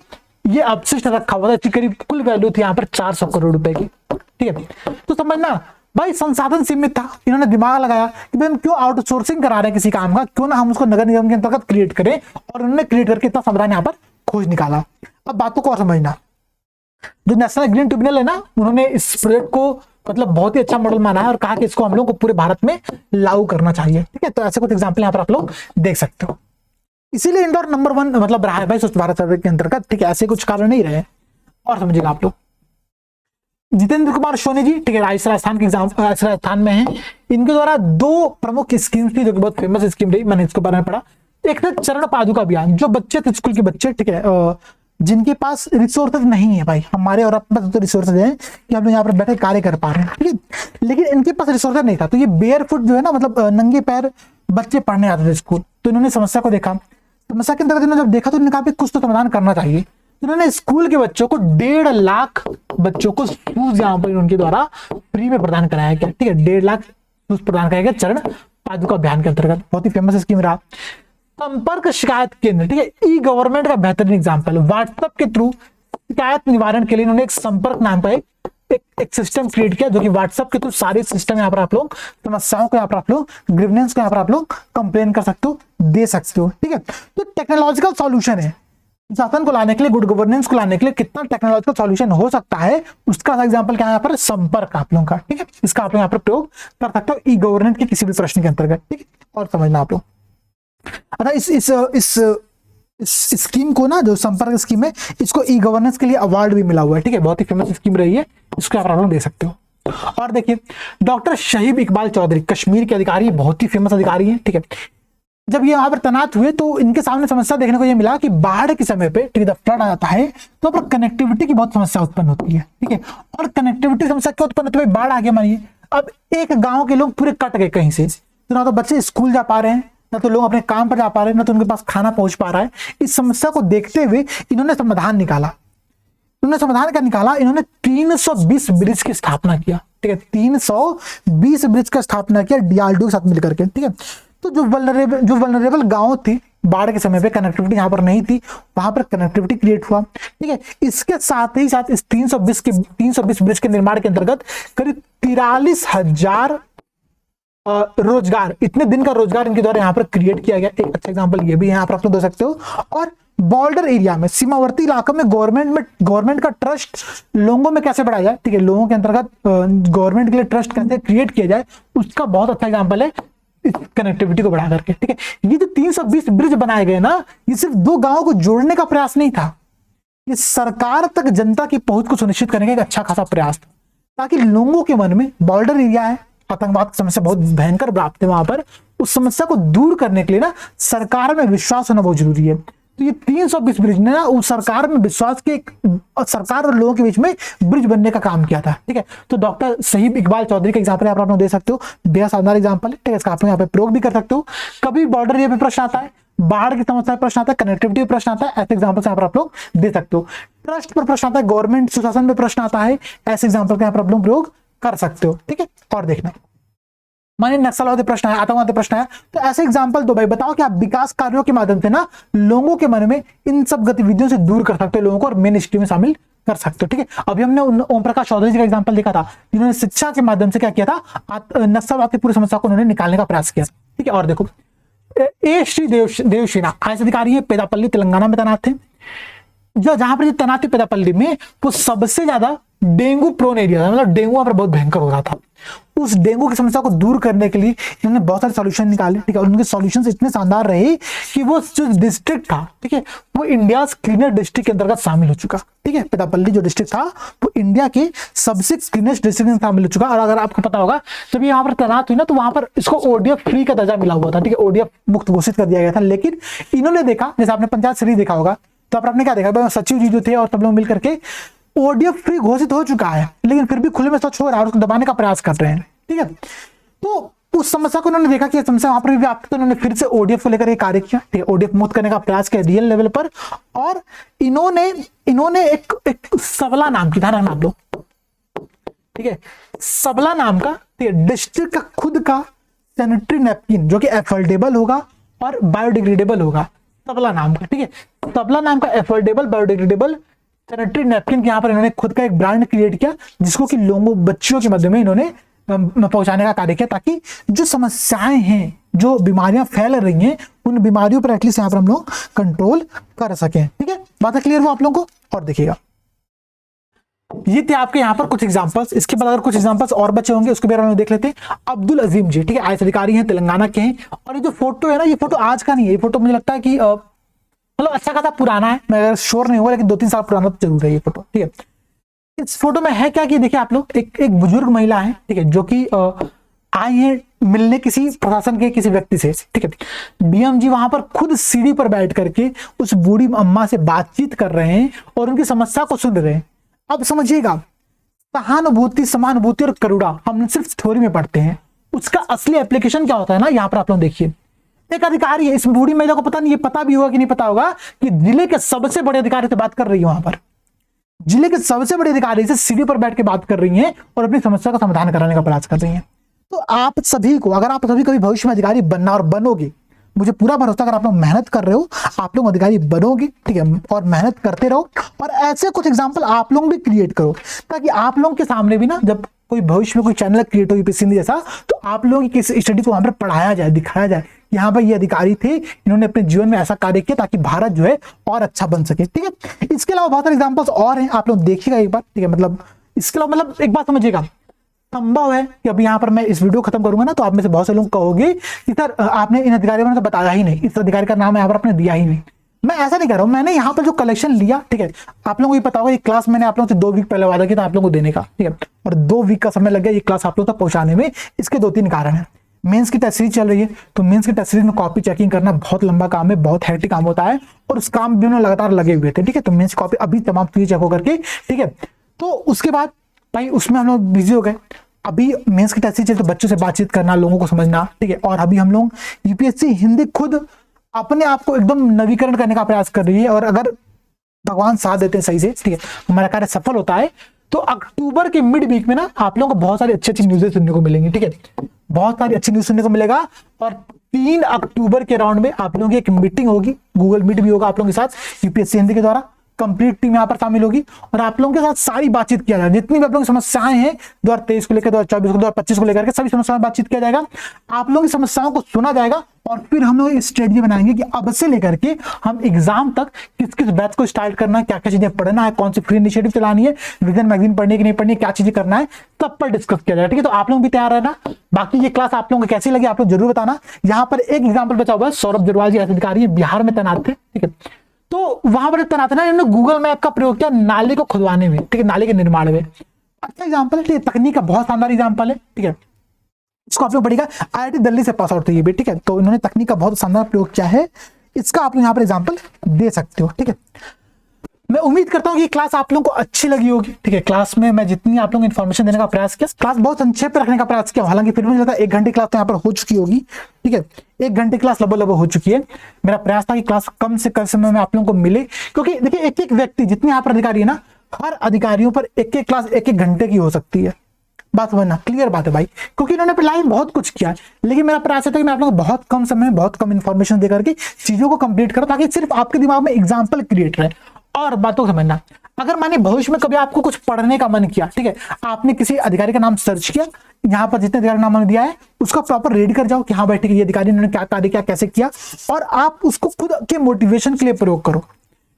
ये अपशिष्ट रखा हुआ था, करीब कुल वैल्यू थी यहाँ पर 400 करोड़ रुपए की, ठीक है। तो समझना भाई संसाधन सीमित था, इन्होंने दिमाग लगाया कि भाई हम क्यों आउटसोर्सिंग करा रहे हैं किसी काम का, क्यों ना हम उसको नगर निगम के अंतर्गत क्रिएट करें, और उन्होंने क्रिएट करके इतना समाधान यहाँ पर खोज निकाला। अब बातों को और समझना, जो नेशनल ग्रीन ट्रिब्यूनल है ना, उन्होंने इस प्रोजेक्ट को मतलब बहुत ही अच्छा मॉडल माना है और कहा कि इसको हम लोग को पूरे भारत में लागू करना चाहिए, ठीक है। तो ऐसे कुछ एग्जाम्पल यहाँ पर आप लोग देख सकते हो। इसीलिए इंदौर नंबर 1 मतलब रहा है भाई स्वच्छ भारत सर्वे के अंतर्गत, ठीक है, ऐसे कुछ कारण नहीं रहे। और समझिएगा आप लोग, जितेंद्र कुमार सोनी जी, ठीक है, राजस्थान के एग्जाम राजस्थान में है, इनके द्वारा 2 प्रमुख स्कीम्स थी जो कि बहुत फेमस स्कीम रही, मैंने इसको बारे में पढ़ा। एक था चरण पादुका अभियान, जो बच्चे थे स्कूल के बच्चे, ठीक है, जिनके पास रिसोर्सेज नहीं है भाई, हमारे और अपने पास तो रिसोर्सेज हैं कि हम लोग यहाँ पर बैठे कार्य कर पा रहे हैं, ठीक है, लेकिन इनके पास रिसोर्सेज नहीं था। तो ये बेयर फुट जो है ना, मतलब नंगे पैर बच्चे पढ़ने आते थे स्कूल। तो इन्होंने समस्या को देखा, समस्या के अंतर्गत इन्होंने जब देखा तो इन्होंने कहा कुछ तो समाधान करना चाहिए। इन्होंने स्कूल के बच्चों को 1.5 लाख बच्चों को शूज यहाँ पर उनके द्वारा फ्री में प्रदान कराया गया, ठीक है, 1.5 लाख शूज प्रदान कराया गया चरण पादुका अभियान के अंतर्गत। बहुत ही फेमस स्कीम रहा। संपर्क शिकायत केंद्र, ठीक है, ई गवर्नमेंट का बेहतरीन एग्जाम्पल। व्हाट्सएप के थ्रू शिकायत निवारण के लिए इन्होंने एक संपर्क नाम का एक सिस्टम क्रिएट किया, जो कि व्हाट्सएप के थ्रू सारे सिस्टम यहाँ पर आप लोग समस्याओं को यहाँ पर आप लोग ग्रीवेंस को यहाँ पर आप लोग कंप्लेन कर सकते हो, दे सकते हो, ठीक है। तो टेक्नोलॉजिकल सॉल्यूशन है शासन को लाने के लिए, गुड गवर्नेंस को लाने के लिए कितना टेक्नोलॉजिकल सॉल्यूशन हो सकता है, उसका एग्जांपल क्या है यहाँ पर, संपर्क आप लोगों का, ठीक है। इसका आप लोग यहाँ पर प्रयोग कर सकते हो ई गवर्नेंस के किसी भी प्रश्न के अंतर्गत, ठीक है। और समझना आप लोग, अच्छा इस स्कीम को ना, जो संपर्क स्कीम है, इसको ई गवर्नेंस के लिए अवार्ड भी मिला हुआ है, ठीक है, बहुत ही फेमस स्कीम रही है, इसको आप लोग दे सकते हो। और देखिए डॉक्टर शहीब इकबाल चौधरी, कश्मीर के अधिकारी, बहुत ही फेमस अधिकारी है, ठीक है। जब ये यहाँ पर तैनात हुए तो इनके सामने समस्या देखने को ये मिला कि बाढ़ के समय पे, ठीक है, फ्लड आ जाता है तो पर कनेक्टिविटी की बहुत समस्या उत्पन्न होती है, ठीक है। और कनेक्टिविटी समस्या क्यों उत्पन्न होती है, बाढ़ आ गया मानिए, अब एक गांव के लोग पूरे कट गए कहीं से, तो ना तो बच्चे स्कूल जा पा रहे हैं, ना तो लोग अपने काम पर जा पा रहे हैं, ना तो उनके पास खाना पहुंच पा रहा है। इस समस्या को देखते हुए इन्होंने समाधान निकाला। इन्होंने समाधान क्या निकाला, इन्होंने 320 ब्रिज की स्थापना किया, ठीक है, 320 ब्रिज का स्थापना किया डीआरडीओ के साथ मिलकर के, ठीक है। तो जो वल्नरेबल गांव थी, बाढ़ के समय पे कनेक्टिविटी यहाँ पर नहीं थी, वहां पर कनेक्टिविटी क्रिएट हुआ, ठीक है। इसके साथ ही साथ इस 320 ब्रिज के निर्माण के अंतर्गत करीब 43,000 रोजगार, इतने दिन का रोजगार इनके द्वारा यहाँ पर क्रिएट किया गया। एक अच्छा एग्जांपल ये भी यहाँ पर आप लोग दे सकते हो। और बॉर्डर एरिया में, सीमावर्ती इलाकों में गवर्नमेंट का ट्रस्ट लोगों में कैसे बढ़ाया जाए, ठीक है, लोगों के अंतर्गत गवर्नमेंट के लिए ट्रस्ट कैसे क्रिएट किया जाए, उसका बहुत अच्छा एग्जांपल है कनेक्टिविटी को बढ़ा करके, ठीक है। ये जो 320 ब्रिज बनाए गए ना, ये सिर्फ 2 गांवों को जोड़ने का प्रयास नहीं था, ये सरकार तक जनता की पहुंच को सुनिश्चित करने का एक अच्छा खासा प्रयास था, ताकि लोगों के मन में, बॉर्डर एरिया है, आतंकवाद की समस्या बहुत भयंकर व्याप्त है वहां पर, उस समस्या को दूर करने के लिए ना सरकार में विश्वास होना बहुत जरूरी है। तो ये 320 ब्रिज ने ना उस सरकार में विश्वास के, सरकार और लोगों के बीच में ब्रिज बनने का काम किया था, ठीक है। तो डॉक्टर शहीब इकबाल चौधरी का एग्जांपल आप लोग दे सकते हो, बेहद शानदार एग्जांपल है, ठीक है। इसका आप यहाँ पे प्रयोग भी कर सकते हो। कभी बॉर्डर एरिया पे प्रश्न आता है, बाढ़ की समस्या पर प्रश्न आता है, कनेक्टिविटी पर प्रश्न आता है, ऐसे एग्जांपल यहाँ पर आप लोग दे सकते हो। ट्रस्ट पर प्रश्न आता है, गवर्नमेंट सुशासन में प्रश्न आता है, ऐसे एग्जांपल का यहाँ पर आप लोग प्रयोग कर सकते हो, ठीक है। और देखना मानिए नक्सलवादी प्रश्न है, आतंकवादी प्रश्न है, तो ऐसे एग्जाम्पल दो भाई, बताओ कि आप विकास कार्यों के माध्यम से ना लोगों के मन में इन सब गतिविधियों से दूर कर सकते हो लोगों को और मेन स्ट्रीम में शामिल कर सकते हो। ठीक है, अभी हमने ओम प्रकाश चौधरी जी का एग्जांपल देखा था, जिन्होंने शिक्षा के माध्यम से क्या किया था, नक्सलवाद की पूरी समस्या को उन्होंने निकालने का प्रयास किया। ठीक है, और देखो ए श्री देवसेना आईएएस अधिकारी है, पेदापल्ली तेलंगाना में तैनात थे। जो जहां पर तैनात थे पेदापल्ली में, वो सबसे ज्यादा डेंगू प्रोन एरिया था, मतलब डेंगू वहां पर बहुत भयंकर हो रहा था। उस डेंगू की समस्या को दूर करने के लिए इन्होंने बहुत सारे सॉल्यूशन निकाले। ठीक है, और उनके सॉल्यूशंस इतने शानदार रहे कि वो जो डिस्ट्रिक्ट था, ठीक है, वो इंडिया क्लीनर डिस्ट्रिक्ट के अंतर्गत शामिल हो चुका। ठीक है, पेदापल्ली जो डिस्ट्रिक्ट था वो इंडिया के सबसे क्लीनेस्ट डिस्ट्रिक्ट में शामिल हो चुका। और अगर आपको पता होगा, जब यहाँ पर तैनात हुई ना, तो वहां पर इसको ओडीएफ फ्री का दर्जा मिला हुआ था। ठीक है, ओडीएफ मुक्त घोषित कर दिया गया था। लेकिन इन्होंने देखा, जैसे आपने पंचायत श्री देखा होगा, तो आपने क्या देखा, सचिव जी जो थे और सब लोग मिल करके ओडीएफ फ्री घोषित हो चुका है, लेकिन फिर भी खुले में शौच हो रहा है और उसको दबाने का प्रयास कर रहे हैं। ठीक है, तो उस समस्या को उन्होंने देखा कि समस्या वहां पर भी आपकी, तो उन्होंने फिर से ओडीएफ को लेकर कार्य किया। ठीक है, ओडीएफ मुक्त करने का प्रयास किया रियल लेवल पर। और इन्होंने एक सबला नाम की, ध्यान आप लोग, ठीक है, सबला नाम का, ठीक है, डिस्ट्रिक्ट का खुद का सैनिटरी नैपकिन जो कि एफोर्डेबल होगा और बायोडिग्रेडेबल होगा, सबला नाम का। ठीक है, सबला नाम का एफोर्डेबल बायोडिग्रेडेबल सैनिटरी नैपकिन यहाँ पर इन्होंने खुद का एक ब्रांड क्रिएट किया, जिसको कि लोगों बच्चियों के मध्य में इन्होंने पहुंचाने का कार्य किया, ताकि जो समस्याएं हैं, जो बीमारियां फैल रही हैं, उन बीमारियों पर एटलीस्ट यहाँ पर हम लोग कंट्रोल कर सकें। ठीक है, बात है क्लियर वो आप लोगों को? और देखिएगा, ये थे आपके यहाँ पर कुछ एग्जांपल्स। इसके बाद अगर कुछ एग्जांपल्स और बचे होंगे उसके बारे में देख लेते हैं। अब्दुल अजीम जी, ठीक है, आईएएस अधिकारी हैं, तेलंगाना के हैं। और ये जो फोटो है ना, ये फोटो आज का नहीं है, ये फोटो मुझे लगता है कि मतलब अच्छा खासा पुराना है, मैं अगर श्योर नहीं हुआ, लेकिन 2-3 साल पुराना तो जरूर है ये फोटो। ठीक है, इस फोटो में है क्या कि देखिए आप लोग, एक बुजुर्ग महिला है, ठीक है, जो कि आई है मिलने किसी प्रशासन के किसी व्यक्ति से। ठीक है, डीएम जी वहां पर खुद सीढ़ी पर बैठ करके उस बूढ़ी अम्मा से बातचीत कर रहे हैं और उनकी समस्या को सुन रहे हैं। अब समझिएगा, सहानुभूति, समानुभूति और करुणा हम सिर्फ थ्योरी में पढ़ते हैं, उसका असली एप्लीकेशन क्या होता है ना, यहाँ पर आप लोग देखिए, एक अधिकारी है, इस बूढ़ी महिला को पता नहीं, ये पता भी होगा कि नहीं पता होगा, कि जिले के सबसे बड़े अधिकारी से बात कर रही है, वहां पर जिले के सबसे बड़े अधिकारी से सीढ़ी पर बैठ के बात कर रही हैं और अपनी समस्या का समाधान कराने का प्रयास कर रही हैं। तो आप सभी को, अगर आप सभी कभी भविष्य में अधिकारी बनना और बनोगे, मुझे पूरा भरोसा, अगर आप लोग मेहनत कर रहे हो, आप लोग अधिकारी बनोगे। ठीक है, और मेहनत करते रहो और ऐसे कुछ एग्जाम्पल आप लोग भी क्रिएट करो, ताकि आप लोगों के सामने भी ना, जब कोई भविष्य में कोई चैनल क्रिएट हो यूपीएससी जैसा, तो आप लोगों की स्टडी को वहां पर पढ़ाया जाए, दिखाया जाए, यहाँ पर ये अधिकारी थे, इन्होंने अपने जीवन में ऐसा कार्य किया ताकि भारत जो है और अच्छा बन सके। ठीक है, इसके अलावा बहुत सारे एग्जाम्पल्स और हैं, आप लोग देखिएगा एक बार। ठीक है, मतलब इसके अलावा, मतलब एक बात समझिएगा, संभव है कि अभी यहाँ पर मैं इस वीडियो खत्म करूंगा ना, तो आप में से बहुत से लोग कहोगे कि सर आपने इन अधिकारियों ने तो बताया ही नहीं, इस अधिकारी का नाम यहाँ पर आपने दिया ही नहीं। मैं ऐसा नहीं कर रहा हूँ, मैंने यहाँ पर जो कलेक्शन लिया, ठीक है, आप लोगों को ये पता होगा, ये क्लास मैंने आप लोगों से 2 वीक पहले वादा किया था आप लोगों को देने का। ठीक है, और 2 वीक का समय लग गया ये क्लास आप लोगों तक पहुंचाने में। इसके 2-3 कारण है। मेंस की टेस्ट सीरीज चल रही है, तो मेंस की टेस्ट सीरीज में कॉपी चेकिंग करना बहुत लंबा काम है, बहुत हेक्टिक काम होता है, और उस काम भी उन्होंने लगातार लगे हुए थे। ठीक है, तो मेंस कॉपी अभी तमाम चीजें चेक हो करके, ठीक है, तो उसके बाद भाई उसमें हम लोग बिजी हो गए। अभी मेंस की टेस्ट सीरीज तो बच्चों से बातचीत करना, लोगों को समझना, ठीक है, और अभी हम लोग यूपीएससी हिंदी खुद अपने आप को एकदम नवीकरण करने का प्रयास कर रही है। और अगर भगवान साथ देते हैं सही से, ठीक है, हमारा कार्य सफल होता है, तो अक्टूबर के मिड वीक में ना आप लोगों को बहुत सारी अच्छी न्यूज़ें सुनने को मिलेंगी। ठीक है, बहुत सारी अच्छी न्यूज़ सुनने को मिलेगा। और 3 अक्टूबर के राउंड में आप लोगों की एक मीटिंग होगी, गूगल मीट भी होगा आप लोगों के साथ, यूपीएससी हिंदी के द्वारा कंप्लीट टीम यहाँ पर शामिल होगी और आप लोगों के साथ सारी बातचीत किया जाएगा। जितनी भी आप लोगों की समस्याएं हैं 2023 को लेकर, 2024 को, 2025 को लेकर के सभी समस्याओं में बातचीत किया जाएगा। आप लोगों की समस्याओं को सुना जाएगा और फिर हम लोग स्ट्रेटजी बनाएंगे कि अब से लेकर के हम एग्जाम तक किस किस बैच को स्टार्ट करना है, क्या क्या चीजें पढ़ना है, कौन सी फ्री इनिशिएटिव चलानी है, विजन मैगजीन पढ़नी कि नहीं पढ़नी है, क्या चीजें करना है, सब पर डिस्कस किया जाएगा। ठीक है, तो आप लोग भी तैयार रहना। बाकी ये क्लास आप लोगों को कैसी लगी आप लोग जरूर बताना। यहाँ पर एक एग्जाम्पल बचा हुआ है, सौरभ जरवाल जी अधिकारी बिहार में तैनात थे। ठीक है, तो वहां पर तैनात है ना, इन्होंने गूगल मैप का प्रयोग किया नाले को खुदवाने में, ठीक है, नाले के निर्माण में। अच्छा एग्जांपल है, ठीक है, तकनीक का बहुत शानदार एग्जांपल है। ठीक है, इसको आप लोग पढ़िएगा, आईआईटी दिल्ली से पास आउट थे ये भी। ठीक है, तो इन्होंने तकनीक का बहुत शानदार प्रयोग किया है, इसका आप लोग यहाँ पर एग्जाम्पल दे सकते हो। ठीक है, मैं उम्मीद करता हूँ कि क्लास आप लोगों को अच्छी लगी होगी। ठीक है, क्लास में मैं जितनी आप लोगों को इन्फॉर्मेशन देने का प्रयास किया, क्लास बहुत संक्षेप में रखने का प्रयास किया, हालांकि फिर भी मुझे लगता है 1 घंटे क्लास तो यहाँ पर हो चुकी होगी। ठीक है, 1 घंटे क्लास लगभग हो चुकी है। मेरा प्रयास था कि क्लास कम से कम समय में आप लोगों को मिले, क्योंकि देखिए एक एक व्यक्ति जितने यहाँ पर अधिकारी है ना, हर अधिकारियों पर एक एक क्लास 1-1 घंटे की हो सकती है। बात समझना, क्लियर बात है भाई, क्योंकि इन्होंने अपनी लाइफ में बहुत कुछ किया है, लेकिन मेरा प्रयास था कि मैं आप लोगों को बहुत कम समय में बहुत कम इन्फॉर्मेशन दे करके चीजों को कंप्लीट करूं, ताकि सिर्फ आपके दिमाग में एग्जाम्पल क्रिएट रहे। और बातों को समझना, अगर माने भविष्य में कभी आपको कुछ पढ़ने का मन किया, ठीक है, आपने किसी अधिकारी का नाम सर्च किया, यहाँ पर जितने अधिकारी का नाम दिया है उसका प्रॉपर रीड कर जाओ कि हाँ भाई ठीक है, ये अधिकारी ने क्या कार्य किया, कैसे किया, और आप उसको खुद के मोटिवेशन के लिए प्रयोग करो।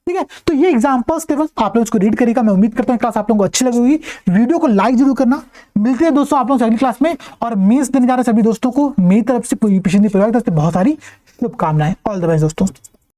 ठीक है, तो ये एग्जांपल्स थे, बस आप लोग इसको रीड करिएगा। मैं उम्मीद करता हूँ क्लास आप लोगों को अच्छी लगी होगी। वीडियो को लाइक जरूर करना। मिलते हैं दोस्तों आप लोगों से अगली क्लास में, और मेंस देने जा रहे सभी दोस्तों को मेरी तरफ से, पूरी पिछली परिवार की तरफ से बहुत सारी शुभकामनाएं। ऑल द बेस्ट दोस्तों।